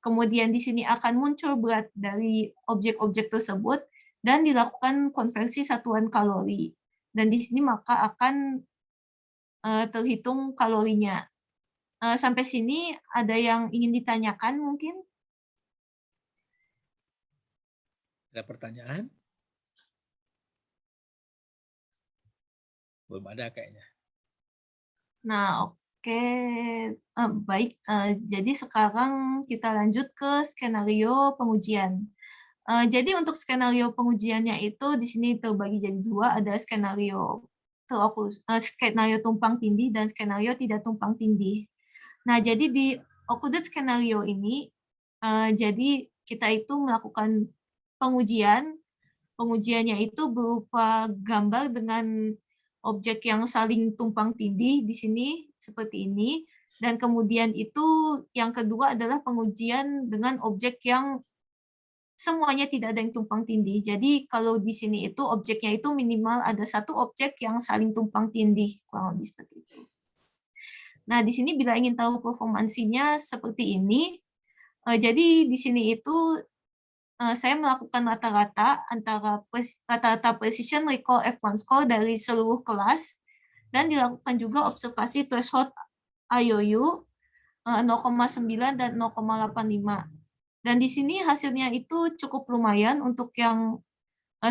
Kemudian di sini akan muncul berat dari objek-objek tersebut dan dilakukan konversi satuan kalori. Dan di sini maka akan terhitung kalorinya. Sampai sini ada yang ingin ditanyakan mungkin? Ada pertanyaan? Belum ada kayaknya. Nah, oke. Baik. Jadi sekarang kita lanjut ke skenario pengujian. Jadi untuk skenario pengujiannya itu di sini terbagi jadi dua, ada skenario tumpang tindih dan skenario tidak tumpang tindih. Nah, jadi di occluded skenario ini, jadi kita itu melakukan pengujian. Pengujiannya itu berupa gambar dengan objek yang saling tumpang tindih di sini seperti ini, dan kemudian itu yang kedua adalah pengujian dengan objek yang semuanya tidak ada yang tumpang tindih. Jadi kalau di sini itu objeknya itu minimal ada satu objek yang saling tumpang tindih, kurang lebih seperti itu. Nah, di sini bila ingin tahu performansinya seperti ini, jadi di sini itu saya melakukan rata-rata antara rata-rata precision recall F1 score dari seluruh kelas, dan dilakukan juga observasi threshold IOU 0,9 dan 0,85. Dan di sini hasilnya itu cukup lumayan untuk yang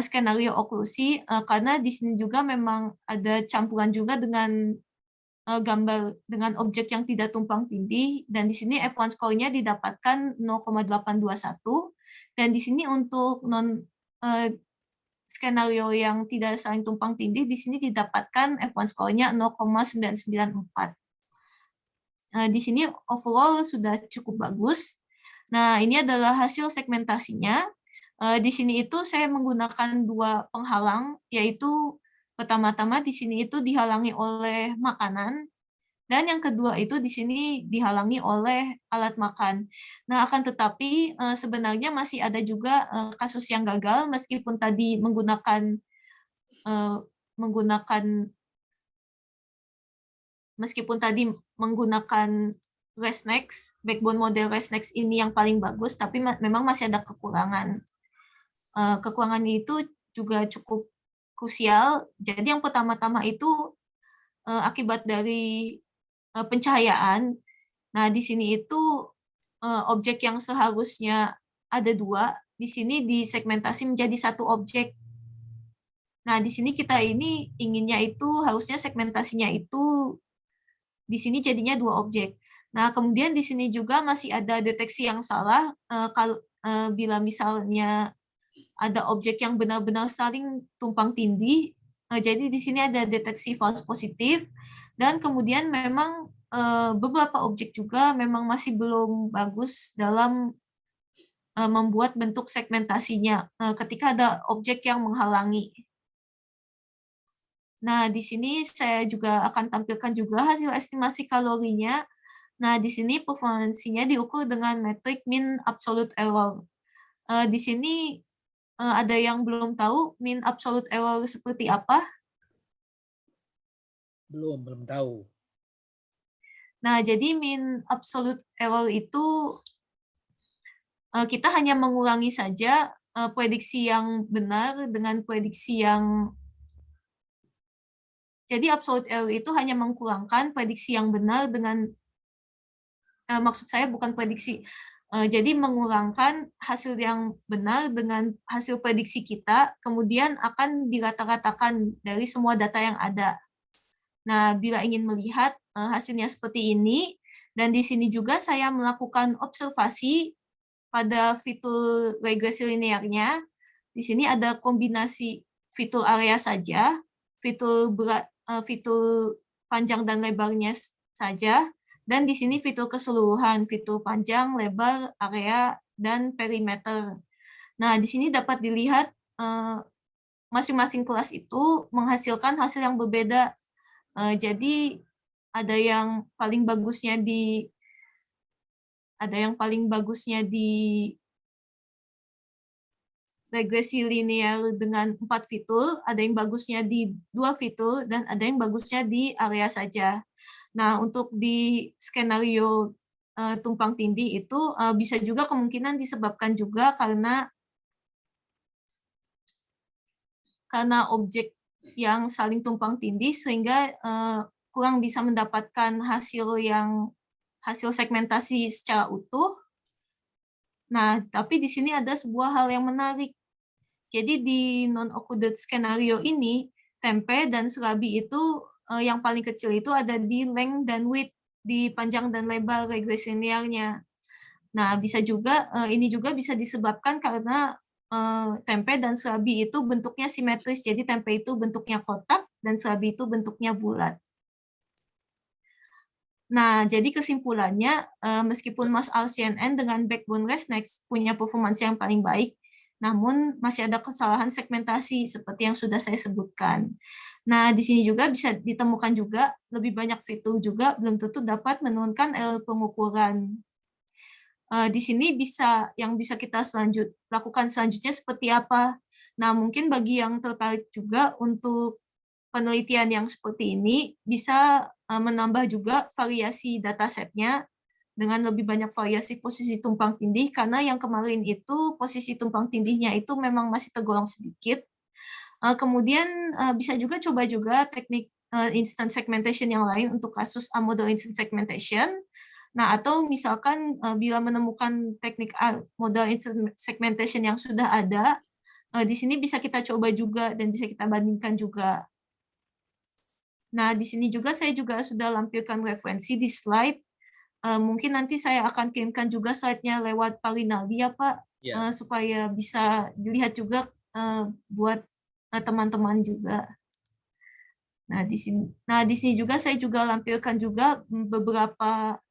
skenario oklusi, karena di sini juga memang ada campuran juga dengan gambar dengan objek yang tidak tumpang tindih, dan di sini F1 score-nya didapatkan 0,821, dan di sini untuk skenario yang tidak saling tumpang tindih, di sini didapatkan F1 score-nya 0,994. Di sini overall sudah cukup bagus. Nah, ini adalah hasil segmentasinya. Di sini itu saya menggunakan 2 penghalang, yaitu pertama-tama di sini itu dihalangi oleh makanan, dan yang kedua itu di sini dihalangi oleh alat makan. Nah, akan tetapi sebenarnya masih ada juga kasus yang gagal, meskipun tadi menggunakan ResNext, backbone model ResNext ini yang paling bagus, tapi memang masih ada kekurangan. Kekurangannya itu juga cukup krusial. Jadi yang pertama-tama itu akibat dari pencahayaan. Nah, di sini itu objek yang seharusnya ada 2, di sini disegmentasi menjadi 1 objek. Nah, di sini kita ini inginnya itu harusnya segmentasinya itu di sini jadinya 2 objek. Nah, kemudian di sini juga masih ada deteksi yang salah bila misalnya ada objek yang benar-benar saling tumpang tindih. Jadi di sini ada deteksi false positif, dan kemudian memang beberapa objek juga memang masih belum bagus dalam membuat bentuk segmentasinya ketika ada objek yang menghalangi. Nah, di sini saya juga akan tampilkan juga hasil estimasi kalorinya. Nah, di sini performansinya diukur dengan metrik mean absolute error. Di sini ada yang belum tahu mean absolute error seperti apa? Belum tahu. Nah, jadi mean absolute error itu kita hanya mengurangi saja prediksi yang benar dengan prediksi yang... Jadi absolute error itu hanya mengkurangkan prediksi yang benar dengan... maksud saya bukan prediksi. Jadi mengurangkan hasil yang benar dengan hasil prediksi kita, kemudian akan dirata-ratakan dari semua data yang ada. Nah, bila ingin melihat hasilnya seperti ini, dan di sini juga saya melakukan observasi pada fitur regresi linearnya. Di sini ada kombinasi fitur area saja, fitur panjang dan lebarnya saja, dan di sini fitur keseluruhan, fitur panjang, lebar, area, dan perimeter. Nah, di sini dapat dilihat masing-masing kelas itu menghasilkan hasil yang berbeda. Jadi ada yang paling bagusnya di regresi linear dengan 4 fitur, ada yang bagusnya di 2 fitur, dan ada yang bagusnya di area saja. Nah, untuk di skenario tumpang tindih itu bisa juga kemungkinan disebabkan juga karena objek yang saling tumpang tindih, sehingga kurang bisa mendapatkan hasil segmentasi secara utuh. Nah, tapi di sini ada sebuah hal yang menarik. Jadi di non-occluded skenario ini, tempe dan serabi itu yang paling kecil itu ada di length dan width, di panjang dan lebar regresi linearnya. Nah, bisa juga ini juga bisa disebabkan karena tempe dan serabi itu bentuknya simetris. Jadi tempe itu bentuknya kotak dan serabi itu bentuknya bulat. Nah, jadi kesimpulannya, meskipun Mas RCNN dengan backbone ResNext punya performansi yang paling baik, namun masih ada kesalahan segmentasi seperti yang sudah saya sebutkan. Nah, di sini juga bisa ditemukan juga lebih banyak fitur juga belum tentu dapat menurunkan error pengukuran. Di sini bisa kita lakukan selanjutnya seperti apa. Nah, mungkin bagi yang tertarik juga untuk penelitian yang seperti ini bisa menambah juga variasi datasetnya dengan lebih banyak variasi posisi tumpang tindih, karena yang kemarin itu posisi tumpang tindihnya itu memang masih tergolong sedikit. Kemudian bisa juga coba juga teknik instant segmentation yang lain untuk kasus model instant segmentation. Nah, atau misalkan bila menemukan teknik model instant segmentation yang sudah ada, di sini bisa kita coba juga dan bisa kita bandingkan juga. Nah, di sini juga saya juga sudah lampirkan referensi di slide. Mungkin nanti saya akan kirimkan juga slide-nya lewat Pak Rinaldi ya, Pak, Ya, supaya bisa dilihat juga buat teman-teman juga. Nah, di sini juga saya juga lampirkan juga beberapa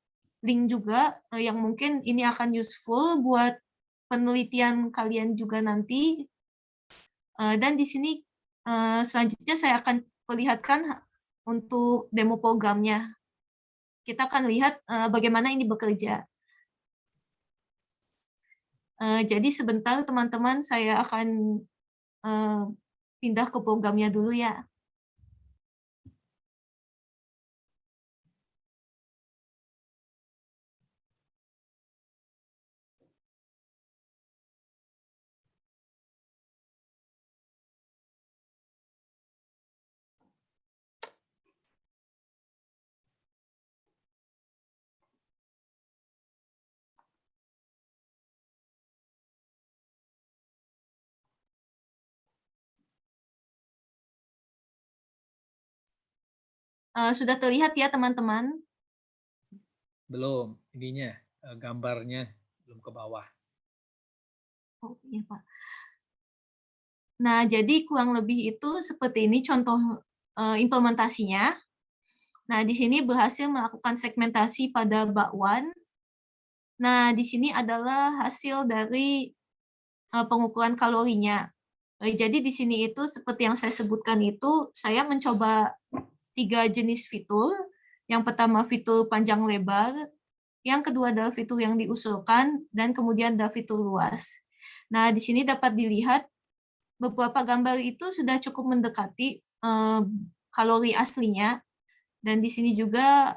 link juga yang mungkin ini akan useful buat penelitian kalian juga nanti. Dan di sini selanjutnya saya akan perlihatkan untuk demo programnya. Kita akan lihat bagaimana ini bekerja. Jadi sebentar teman-teman, saya akan pindah ke programnya dulu ya. Sudah terlihat ya teman-teman? belum ininya gambarnya belum ke bawah. Oh iya Pak. Nah, jadi kurang lebih itu seperti ini contoh implementasinya. Nah, di sini berhasil melakukan segmentasi pada bakwan. Nah, di sini adalah hasil dari pengukuran kalorinya. Jadi di sini itu seperti yang saya sebutkan itu, saya mencoba 3 jenis fitur. Yang pertama fitur panjang lebar, yang kedua adalah fitur yang diusulkan, dan kemudian ada fitur luas. Nah, di sini dapat dilihat beberapa gambar itu sudah cukup mendekati kalori aslinya, dan di sini juga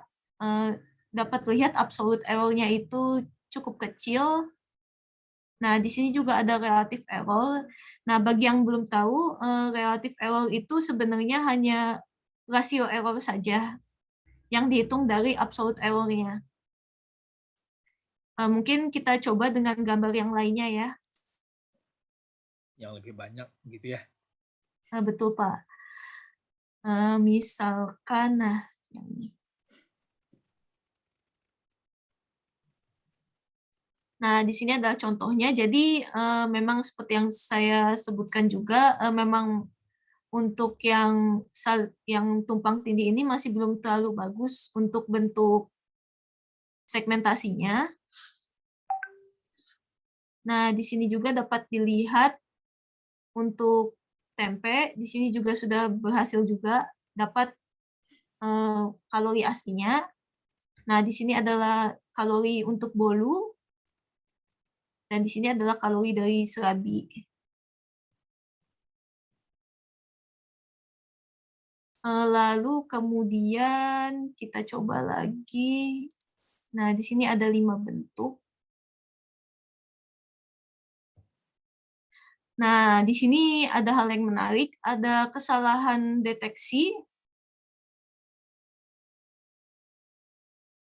dapat lihat absolute error-nya itu cukup kecil. Nah, di sini juga ada relative error. Nah, bagi yang belum tahu, relative error itu sebenarnya hanya rasio error saja yang dihitung dari absolute error-nya. Mungkin kita coba dengan gambar yang lainnya ya. Yang lebih banyak gitu ya. Nah, betul, Pak. Misalkan, nah, yang ini. Nah, di sini ada contohnya. Jadi, memang seperti yang saya sebutkan juga, memang untuk yang tumpang tindih ini masih belum terlalu bagus untuk bentuk segmentasinya. Nah, di sini juga dapat dilihat untuk tempe, di sini juga sudah berhasil juga dapat kalori aslinya. Nah, di sini adalah kalori untuk bolu, dan di sini adalah kalori dari serabi. Lalu kemudian kita coba lagi. Nah, di sini ada 5 bentuk. Nah, di sini ada hal yang menarik, ada kesalahan deteksi.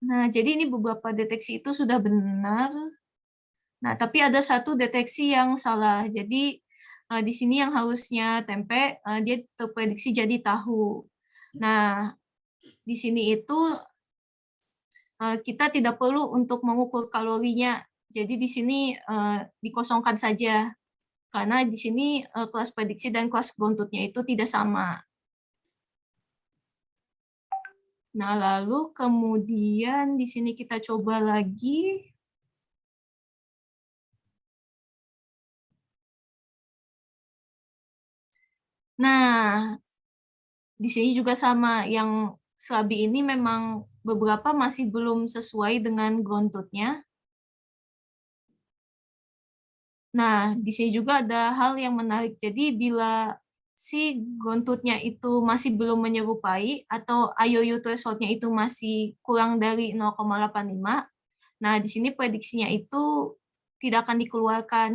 Nah, jadi ini beberapa deteksi itu sudah benar. Nah, tapi ada satu deteksi yang salah. Jadi, di sini yang harusnya tempe, dia terprediksi jadi tahu. Nah, di sini itu kita tidak perlu untuk mengukur kalorinya. Jadi di sini dikosongkan saja. Karena di sini kelas prediksi dan kelas buntutnya itu tidak sama. Nah, lalu kemudian di sini kita coba lagi. Nah, di sini juga sama, yang serabi ini memang beberapa masih belum sesuai dengan ground truth-nya. Nah, di sini juga ada hal yang menarik. Jadi bila si gontutnya itu masih belum menyerupai atau IOU threshold-nya itu masih kurang dari 0,85, nah di sini prediksinya itu tidak akan dikeluarkan.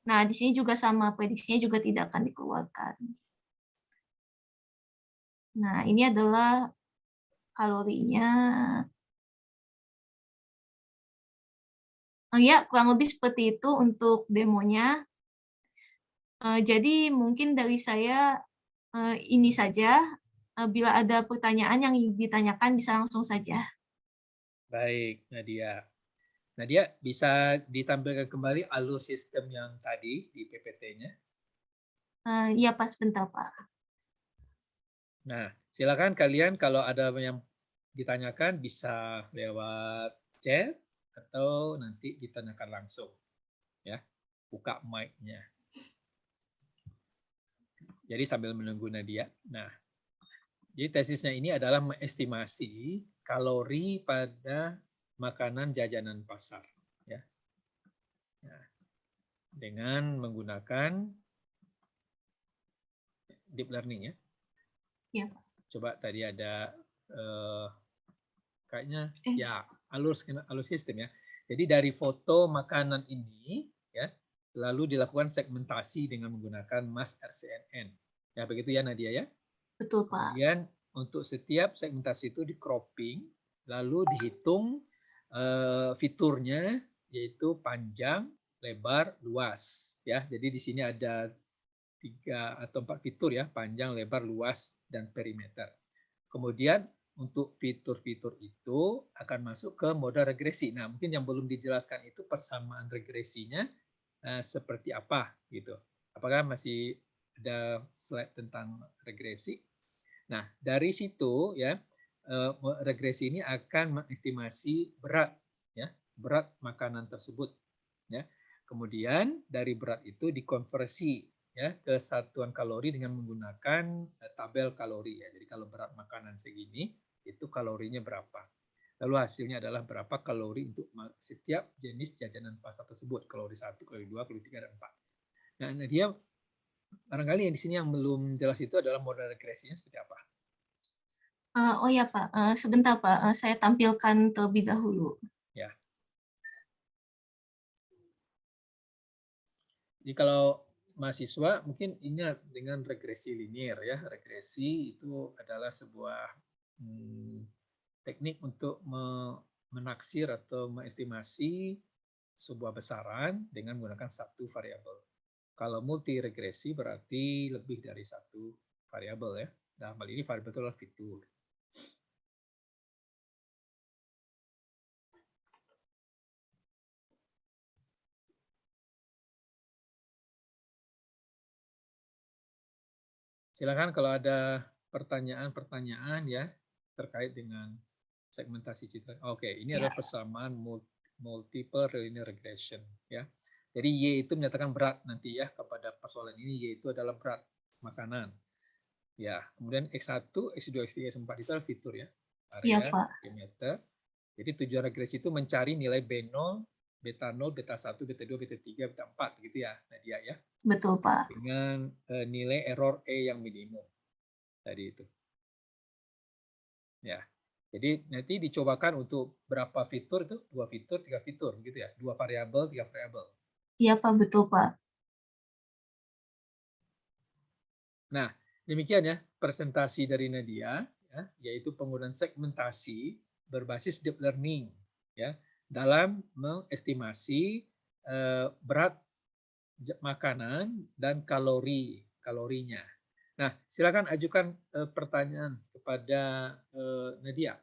Nah, di sini juga sama, prediksinya juga tidak akan dikeluarkan. Nah, ini adalah kalorinya. Ya, kurang lebih seperti itu untuk demonya. Jadi mungkin dari saya ini saja. Bila ada pertanyaan yang ditanyakan bisa langsung saja. Baik, Nadia. Nadia, bisa ditampilkan kembali alur sistem yang tadi di PPT-nya? Iya, Pak, sebentar, Pak. Nah, silakan kalian kalau ada yang ditanyakan bisa lewat chat atau nanti ditanyakan langsung. Ya, buka mic-nya. Jadi sambil menunggu Nadia. Nah, jadi tesisnya ini adalah mengestimasi kalori pada makanan jajanan pasar. Ya. Nah, dengan menggunakan deep learning ya. Ya. Coba tadi ada kayaknya ya alur sistem ya. Jadi dari foto makanan ini ya lalu dilakukan segmentasi dengan menggunakan mask RCNN. Ya begitu ya Nadia ya. Betul, Pak. Kemudian untuk setiap segmentasi itu di cropping lalu dihitung fiturnya yaitu panjang, lebar, luas ya. Jadi di sini ada 3 atau 4 fitur ya, panjang, lebar, luas, dan perimeter. Kemudian untuk fitur-fitur itu akan masuk ke model regresi. Nah, mungkin yang belum dijelaskan itu persamaan regresinya seperti apa gitu. Apakah masih ada slide tentang regresi? Nah, dari situ ya regresi ini akan mengestimasi berat ya, berat makanan tersebut ya. Kemudian dari berat itu dikonversi ya ke satuan kalori dengan menggunakan tabel kalori ya. Jadi kalau berat makanan segini itu kalorinya berapa. Lalu hasilnya adalah berapa kalori untuk setiap jenis jajanan pasar tersebut. Kalori 1, kalori 2, kalori 3 dan 4. Nah, dia barangkali yang di sini yang belum jelas itu adalah model regresinya seperti apa. Oh ya, Pak. Sebentar, Pak. Saya tampilkan terlebih dahulu. Ya. Jadi kalau mahasiswa mungkin ingat dengan regresi linier ya. Regresi itu adalah sebuah teknik untuk menaksir atau mengestimasi sebuah besaran dengan menggunakan satu variabel. Kalau multi regresi berarti lebih dari satu variabel ya. Dalam hal ini variabel itu adalah fitur. Silakan kalau ada pertanyaan-pertanyaan ya terkait dengan segmentasi citra. Oke, ini adalah persamaan multiple linear regression ya. Jadi Y itu menyatakan berat nanti ya kepada persoalan ini, Y itu adalah berat makanan. Ya, kemudian X1, X2, X3, X4 itu adalah fitur ya. Area, perimeter. Jadi tujuan regresi itu mencari nilai B0, beta 0, beta 1, beta 2, beta 3, beta 4 gitu ya, Nadia ya. Betul, Pak. Dengan nilai error E yang minimum. Tadi itu. Ya. Jadi nanti dicobakan untuk berapa fitur itu? 2 fitur, 3 fitur gitu ya. 2 variabel, 3 variabel. Iya, Pak, betul, Pak. Nah, demikian ya presentasi dari Nadia ya, yaitu penggunaan segmentasi berbasis deep learning ya dalam mengestimasi berat makanan dan kalorinya. Nah, silakan ajukan pertanyaan kepada Nadia.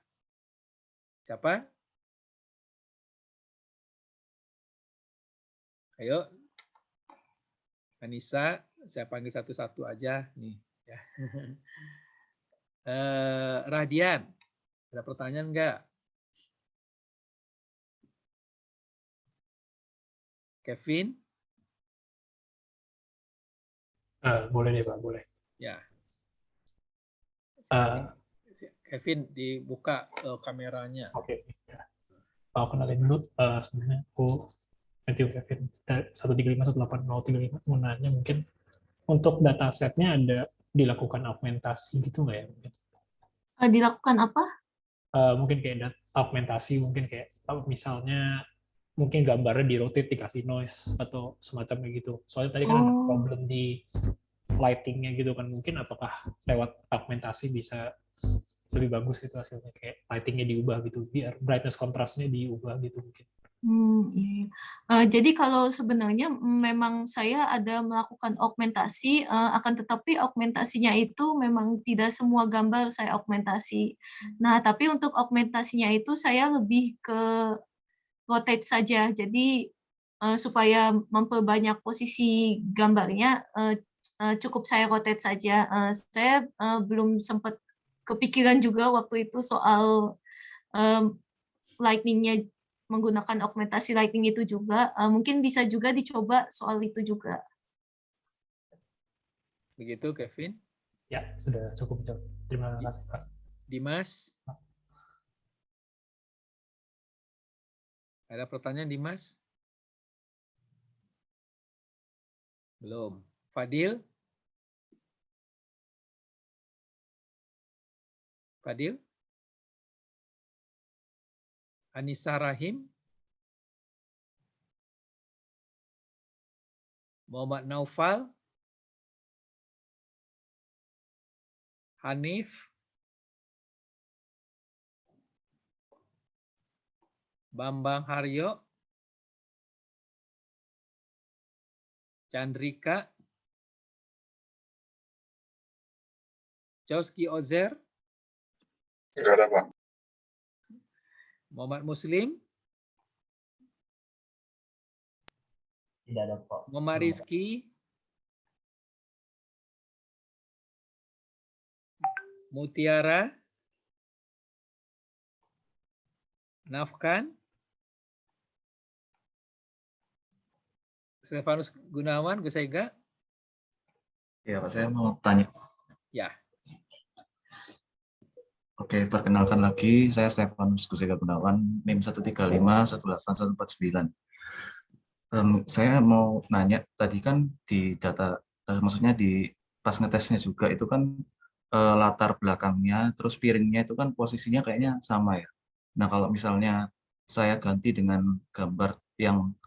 Siapa? Ayo, Anissa, saya panggil satu-satu aja nih. Ya. Radian, ada pertanyaan enggak? Kevin? Boleh nih Pak, boleh. Ya. Kevin dibuka kameranya. Oke. Aku kenalin dulu, sebenarnya aku Nanti Kevin 135.180.35 mau nanya mungkin untuk datasetnya ada dilakukan augmentasi gitu nggak ya? Mungkin, Dilakukan apa? mungkin kayak augmentasi mungkin kayak misalnya mungkin gambarnya di rotate dikasih noise atau semacam kayak gitu. Soalnya tadi kan ada Oh, problem di lightingnya gitu kan, mungkin apakah lewat augmentasi bisa lebih bagus gitu hasilnya, kayak lightingnya diubah gitu biar brightness kontrasnya diubah gitu mungkin. iya. Jadi kalau sebenarnya memang saya ada melakukan augmentasi, akan tetapi augmentasinya itu memang tidak semua gambar saya augmentasi. Nah, tapi untuk augmentasinya itu saya lebih ke rotate saja. Jadi supaya memperbanyak posisi gambarnya, cukup saya rotate saja. Saya belum sempat kepikiran juga waktu itu soal lightning-nya menggunakan augmentasi lightning itu juga. Mungkin bisa juga dicoba soal itu juga. Begitu, Kevin. Ya, sudah cukup. Terima kasih, Pak. Dimas, ada pertanyaan Dimas? Belum. Fadil? Fadil? Anissa Rahim? Muhammad Naufal? Hanif? Bambang Haryo? Chandrika? Chowski Ozer? Enggak ada, Pak. Muhammad Muslim? Tidak ada, Pak. Muhammad Rizky? Mutiara? Nafkan? Stefanus Gunawan, Gus Ega? Ya, Pak, saya mau tanya. Ya. Oke, perkenalkan lagi, saya Stefanus Gusega Gunawan, NIM 1351849. Saya mau nanya, tadi kan di data, maksudnya di pas ngetesnya juga itu kan latar belakangnya, terus piringnya itu kan posisinya kayaknya sama ya. Nah, kalau misalnya saya ganti dengan gambar yang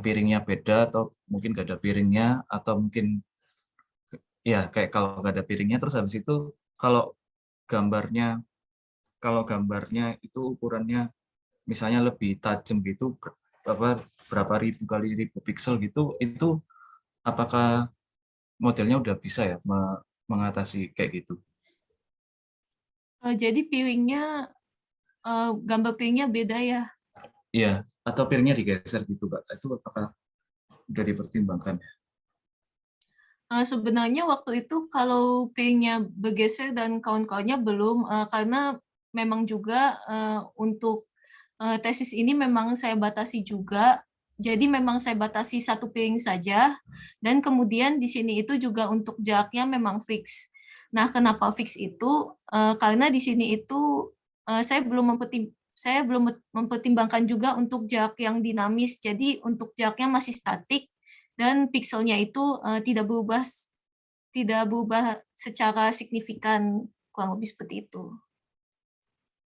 piringnya beda atau mungkin nggak ada piringnya atau mungkin ya kayak kalau nggak ada piringnya terus habis itu kalau gambarnya itu ukurannya misalnya lebih tajam gitu berapa ribu kali ribu piksel gitu, itu apakah modelnya udah bisa ya mengatasi kayak gitu? Jadi gambar piringnya beda ya. Iya, atau piringnya digeser gitu, Pak. Itu apakah udah dipertimbangkan? Sebenarnya waktu itu kalau piringnya bergeser dan kawan-kawannya belum, karena memang juga untuk tesis ini memang saya batasi juga. Jadi memang saya batasi satu piring saja, dan kemudian di sini itu juga untuk jaraknya memang fix. Nah, kenapa fix itu? Karena di sini itu saya belum mempertimbangkan juga untuk jarak yang dinamis. Jadi untuk jaraknya masih statik dan pikselnya itu tidak berubah secara signifikan, kurang lebih seperti itu.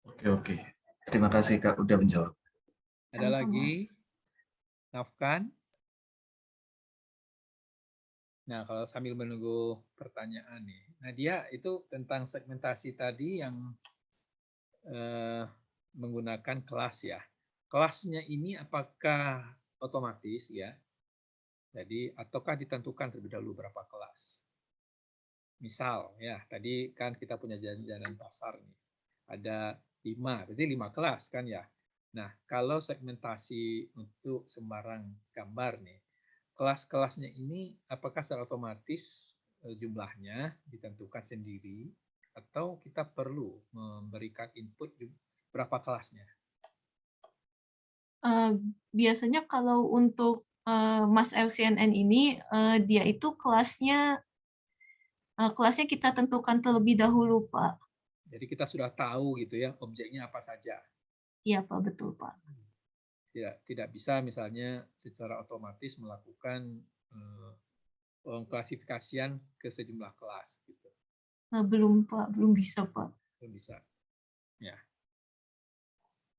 Oke. Terima kasih, Kak, udah menjawab. Ada Sama-sama. lagi? Nafkan? Nah, kalau sambil menunggu pertanyaan nih. Nadia, itu tentang segmentasi tadi yang menggunakan kelas ya. Kelasnya ini apakah otomatis ya? Jadi, ataukah ditentukan terlebih dahulu berapa kelas? Misal, ya, tadi kan kita punya jalan pasar nih. Ada 5, berarti 5 kelas kan ya. Nah, kalau segmentasi untuk sembarang gambar nih, kelas-kelasnya ini apakah secara otomatis jumlahnya ditentukan sendiri atau kita perlu memberikan input berapa kelasnya? Biasanya kalau untuk Mas LCNN ini, dia itu kelasnya kita tentukan terlebih dahulu, Pak. Jadi kita sudah tahu gitu ya objeknya apa saja. Iya, Pak, betul, Pak. tidak bisa misalnya secara otomatis melakukan pengklasifikasian ke sejumlah kelas gitu. Belum Pak, belum bisa Pak. Belum bisa. Ya.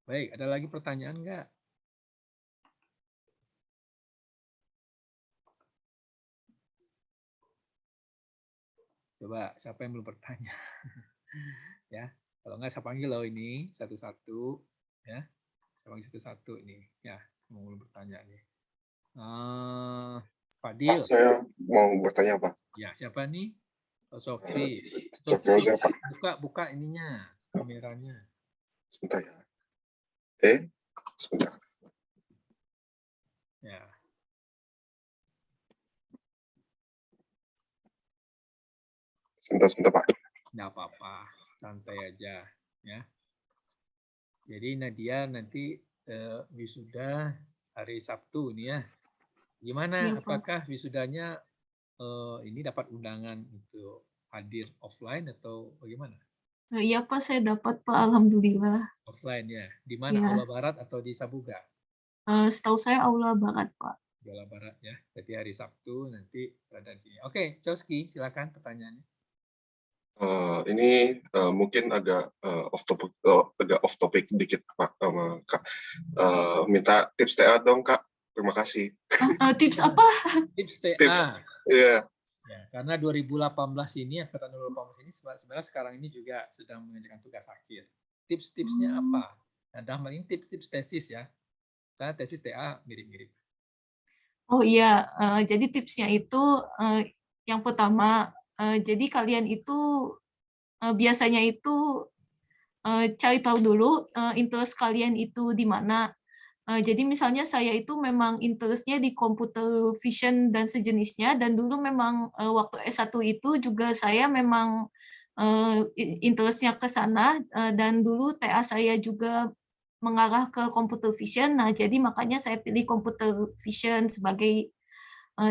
Baik, ada lagi pertanyaan enggak? Coba siapa yang belum bertanya? Ya, kalau enggak saya panggil loh ini satu-satu ya. Saya panggil satu-satu ini. Ya, mau belum bertanya nih. Fadil. Pak, saya mau bertanya, Pak. Ya, siapa nih? Oh, Sofi. Sofi Oza, Pak. Buka ininya, kameranya. Sebentar ya. Sebentar. Ya. Sebentar, Pak. Nggak apa-apa, santai aja ya. Jadi Nadia nanti wisuda hari Sabtu nih ya. Gimana? Iya, Pak. Apakah wisudanya ini dapat undangan untuk hadir offline atau bagaimana? Iya Pak, saya dapat Pak, alhamdulillah. Offline ya. Di mana? Ya. Aula Barat atau di Sabuga? Setahu saya Aula Barat Pak. Di Aula Barat ya. Jadi hari Sabtu nanti berada di sini. Oke, Chowski, silakan pertanyaannya. Ini mungkin agak off topic dikit Pak sama Kak. Minta tips TA dong Kak. Terima kasih. Tips apa? Tips TA. Tips. Iya. Ya, karena 2018 ini, angkatan 2018 ini sebenarnya sekarang ini juga sedang mengerjakan tugas akhir. Tips-tipsnya apa? Nah, dalam hal ini tips-tips tesis ya. Saya tesis TA mirip-mirip. Oh iya, jadi tipsnya itu yang pertama, jadi kalian itu biasanya itu cari tahu dulu interest kalian itu di mana. Jadi misalnya saya itu memang interest-nya di computer vision dan sejenisnya, dan dulu memang waktu S1 itu juga saya memang interest-nya ke sana, dan dulu TA saya juga mengarah ke computer vision. Nah, jadi makanya saya pilih computer vision sebagai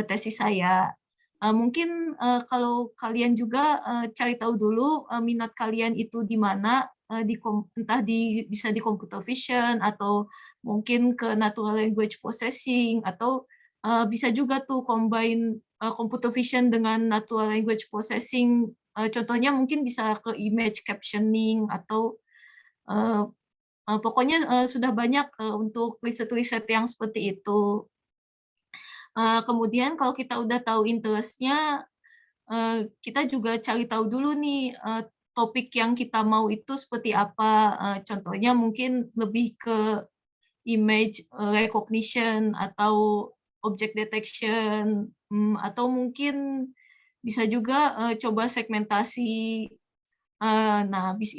tesis saya. Mungkin kalau kalian juga cari tahu dulu minat kalian itu di mana, entah bisa di computer vision atau mungkin ke natural language processing, atau bisa juga tuh combine computer vision dengan natural language processing. Contohnya mungkin bisa ke image captioning atau pokoknya sudah banyak untuk riset-riset yang seperti itu. Kemudian kalau kita udah tahu interest-nya, kita juga cari tahu dulu nih topik yang kita mau itu seperti apa. Contohnya mungkin lebih ke image recognition atau object detection, atau mungkin bisa juga coba segmentasi. Nah, habis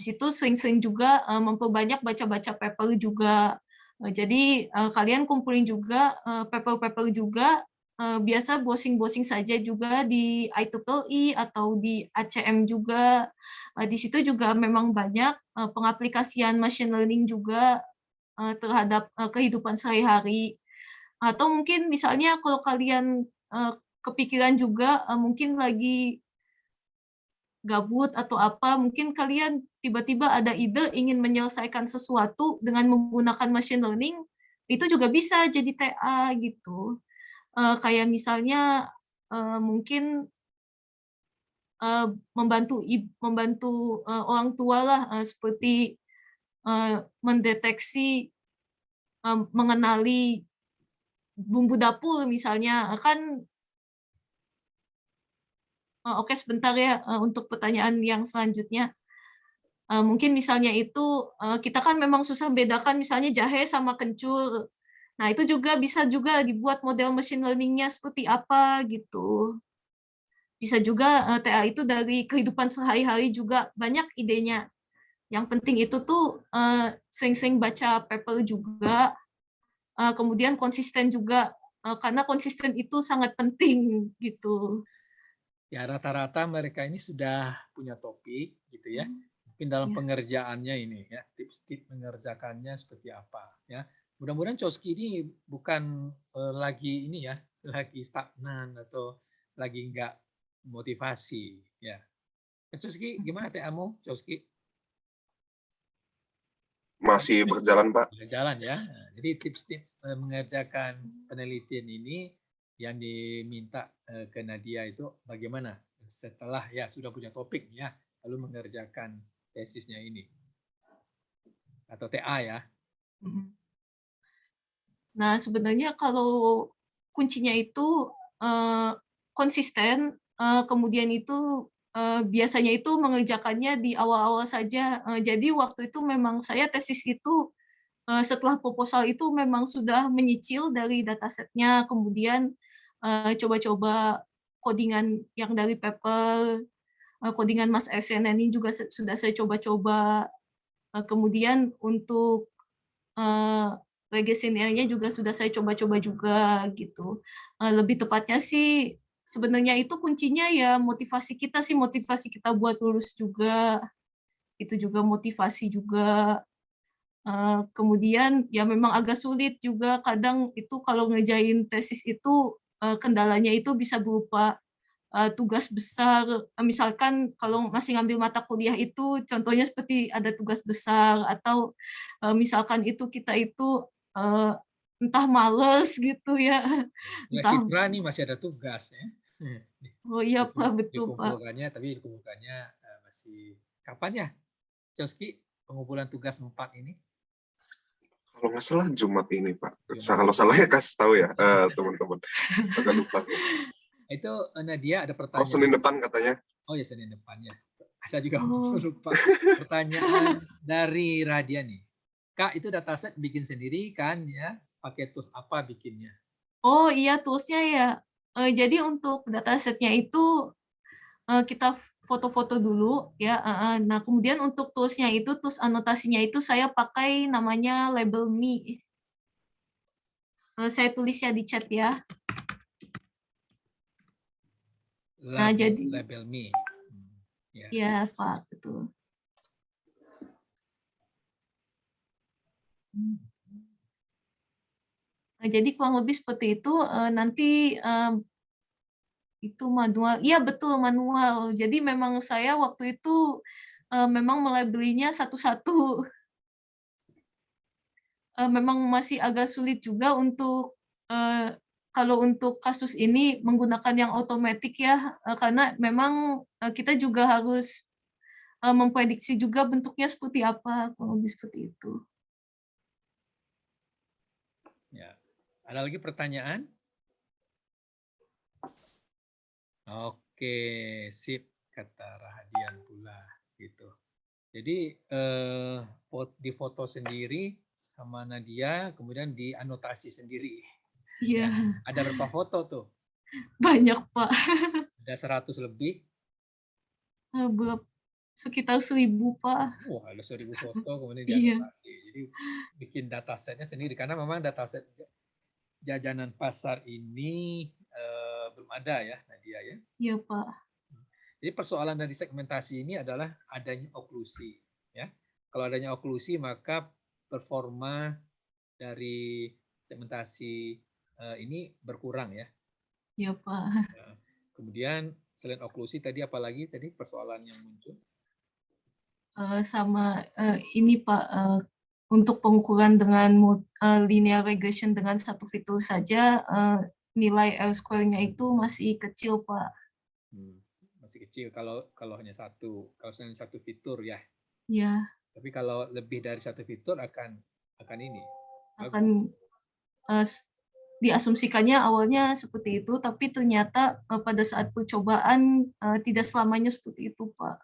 itu sering-sering juga memperbanyak baca-baca paper juga. Jadi kalian kumpulin juga paper-paper juga, biasa browsing-browsing saja juga di IEEE atau di ACM juga. Di situ juga memang banyak pengaplikasian machine learning juga terhadap kehidupan sehari-hari. Atau mungkin misalnya kalau kalian kepikiran juga mungkin lagi gabut atau apa, mungkin kalian tiba-tiba ada ide ingin menyelesaikan sesuatu dengan menggunakan machine learning, itu juga bisa jadi TA gitu. Kayak misalnya mungkin membantu orang tua lah, seperti mendeteksi, mengenali bumbu dapur misalnya. Oke, sebentar ya untuk pertanyaan yang selanjutnya. Mungkin misalnya itu kita kan memang susah membedakan misalnya jahe sama kencur. Nah, itu juga bisa juga dibuat model machine learning-nya seperti apa gitu. Bisa juga TA itu dari kehidupan sehari-hari juga banyak idenya. Yang penting itu tuh sering-sering baca paper juga, kemudian konsisten juga, karena konsisten itu sangat penting gitu. Ya, rata-rata mereka ini sudah punya topik gitu ya. Mungkin dalam Ya. pengerjaannya ini ya, tips-tips mengerjakannya seperti apa ya. Mudah-mudahan Chowski ini bukan lagi ini ya, lagi stagnan atau lagi enggak motivasi ya. Chowski, gimana TA-mu, Chowski? Masih berjalan, Pak. Berjalan ya. Nah, jadi tips-tips mengerjakan penelitian ini yang diminta ke Nadia itu bagaimana setelah ya sudah punya topik ya, lalu mengerjakan tesisnya ini atau TA ya. Nah, sebenarnya kalau kuncinya itu konsisten, kemudian itu biasanya itu mengerjakannya di awal-awal saja. Jadi waktu itu memang saya tesis itu setelah proposal itu memang sudah menyicil dari datasetnya, kemudian coba-coba codingan yang dari paper, codingan Mas Arsen ini juga sudah saya coba-coba. Kemudian untuk regesinnya juga sudah saya coba-coba juga gitu. Lebih tepatnya sih sebenarnya itu kuncinya ya motivasi kita buat lulus juga. Itu juga motivasi juga. Kemudian ya memang agak sulit juga kadang itu kalau ngerjain tesis itu kendalanya itu bisa berupa tugas besar, misalkan kalau masih ngambil mata kuliah itu contohnya seperti ada tugas besar atau misalkan itu kita itu entah males gitu ya, Ya entah Citra nih masih ada tugas ya. oh iya Pak, betul Pak. Dikumpulkannya masih kapan ya, Coski, pengumpulan tugas 4 ini? Kalau nggak salah Jumat ini, Pak. Jumat. Kalau salah ya kasih tahu ya, teman-teman. Agak lupa. Itu Nadia ada Oh, pertanyaan. Senin depan katanya. Oh ya Senin depan ya. Saya juga Oh. lupa. Pertanyaan dari Radia nih. Kak, itu dataset bikin sendiri kan ya? Pakai tools apa bikinnya? Oh iya toolsnya ya. Jadi untuk datasetnya itu kita foto-foto dulu ya. Nah kemudian untuk toolsnya itu tools anotasinya itu saya pakai namanya Label Me. Saya tulisnya di chat ya. Nah jadi Label Me. Ya. ya Pak betul. Nah, jadi kurang lebih seperti itu. Nanti itu manual, iya betul manual. Jadi memang saya waktu itu memang melabelinya satu-satu. Memang masih agak sulit juga untuk kalau untuk kasus ini menggunakan yang otomatis ya, karena memang kita juga harus memprediksi juga bentuknya seperti apa, kurang lebih seperti itu. Ya. Ada lagi pertanyaan? Oke, sip, kata Rahadian pula gitu. Jadi di foto sendiri sama Nadia, kemudian dianotasi sendiri. Iya. Ya, ada berapa foto tuh? Banyak Pak. Ada 100 lebih. Sekitar 1000 Pak. Wah, ada 1000 foto kemudian Iya. dianotasi. Jadi bikin datasetnya sendiri karena memang dataset jajanan pasar ini belum ada ya, Nadia ya. Iya Pak. Jadi persoalan dari segmentasi ini adalah adanya oklusi. Ya. Kalau adanya oklusi maka performa dari segmentasi ini berkurang ya. Iya Pak. Nah, kemudian selain oklusi tadi apalagi tadi persoalan yang muncul? Sama ini Pak, untuk pengukuran dengan linear regression dengan satu fitur saja, nilai R-square-nya itu masih kecil Pak. Masih kecil kalau hanya satu, kalau hanya satu fitur ya. Ya. Tapi kalau lebih dari satu fitur akan ini. Akan diasumsikannya awalnya seperti itu, tapi ternyata pada saat percobaan tidak selamanya seperti itu Pak.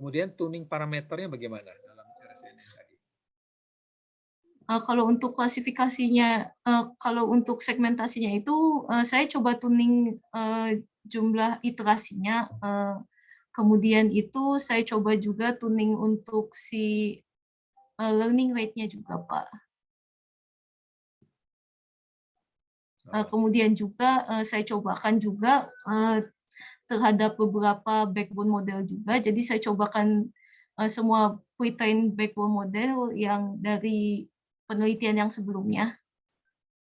Kemudian tuning parameternya bagaimana dalam RSNN tadi? Kalau untuk klasifikasinya, kalau untuk segmentasinya itu saya coba tuning jumlah iterasinya. Kemudian itu saya coba juga tuning untuk si learning rate-nya juga, Pak. Kemudian juga saya cobakan juga terhadap beberapa backbone model juga. Jadi saya cobakan semua pre-trained backbone model yang dari penelitian yang sebelumnya.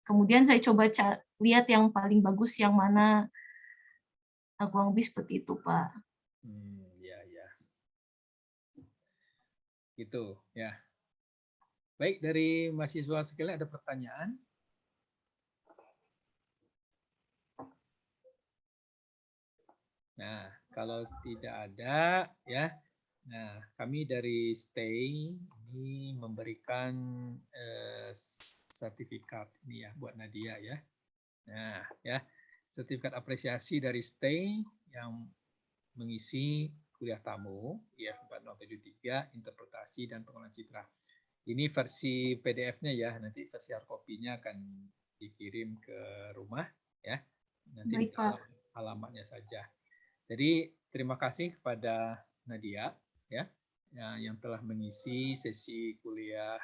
Kemudian saya coba lihat yang paling bagus yang mana, kurang lebih seperti itu, Pak. Ya. Gitu, ya. Baik, dari mahasiswa sekalian ada pertanyaan? Nah, kalau tidak ada, ya, nah kami dari Stay ini memberikan sertifikat ini ya buat Nadia ya. Nah, ya, sertifikat apresiasi dari Stay yang mengisi kuliah tamu IF 4073 interpretasi dan pengolahan citra. Ini versi PDF-nya ya, nanti versi hard copy-nya akan dikirim ke rumah ya. Nanti Baik, Pak. alamatnya saja. Jadi terima kasih kepada Nadia ya yang telah mengisi sesi kuliah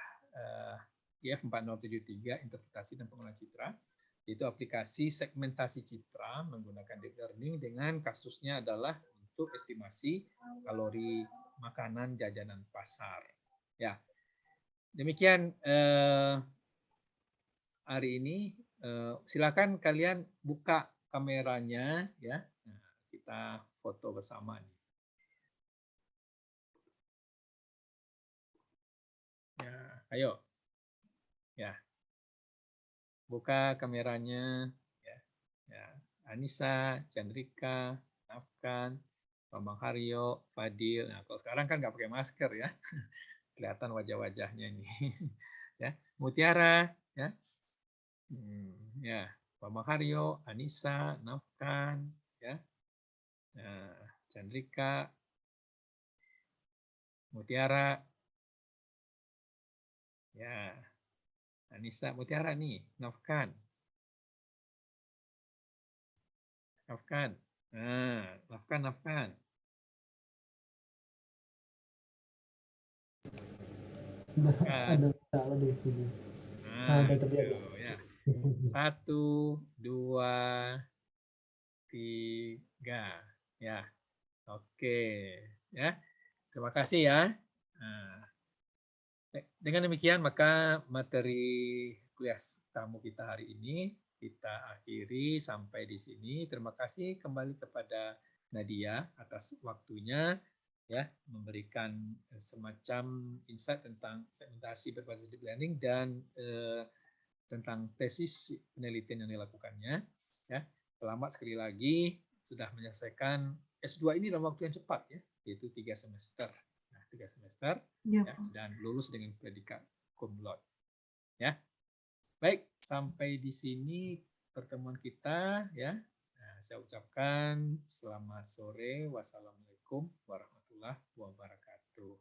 IF 4073 interpretasi dan pengolahan citra, yaitu aplikasi segmentasi citra menggunakan deep learning dengan kasusnya adalah untuk estimasi kalori makanan jajanan pasar. Ya, demikian hari ini. Silakan kalian buka kameranya ya. Nah, kita foto bersama nih. Ya, ayo. Ya. Buka kameranya ya. Ya. Anissa, Chandrika, Nafkan, Bambang Haryo, Fadil. Nah, kalau sekarang kan nggak pakai masker ya. Kelihatan wajah-wajahnya ini. Ya, Mutiara ya. Ya, Bambang Haryo, Anissa, Nafkan ya. Nah, Chandrika, Mutiara, ya, Anissa, Mutiara nih, Nafkan, nah, Nafkan, Ada salah deh ini. nah, Udah terjadi. itu ya, 1, 2, 3, ya, oke, ya, terima kasih ya. Nah, dengan demikian maka materi kuliah tamu kita hari ini kita akhiri sampai di sini. Terima kasih kembali kepada Nadia atas waktunya ya memberikan semacam insight tentang segmentasi berbasis deep learning dan tentang tesis penelitian yang dilakukannya. Ya, selamat sekali lagi sudah menyelesaikan S2 ini dalam waktu yang cepat ya, yaitu 3 semester. 3 semester ya, dan lulus dengan predikat cum laude. Ya. Baik, sampai di sini pertemuan kita ya. Nah, saya ucapkan selamat sore. Wassalamualaikum warahmatullahi wabarakatuh.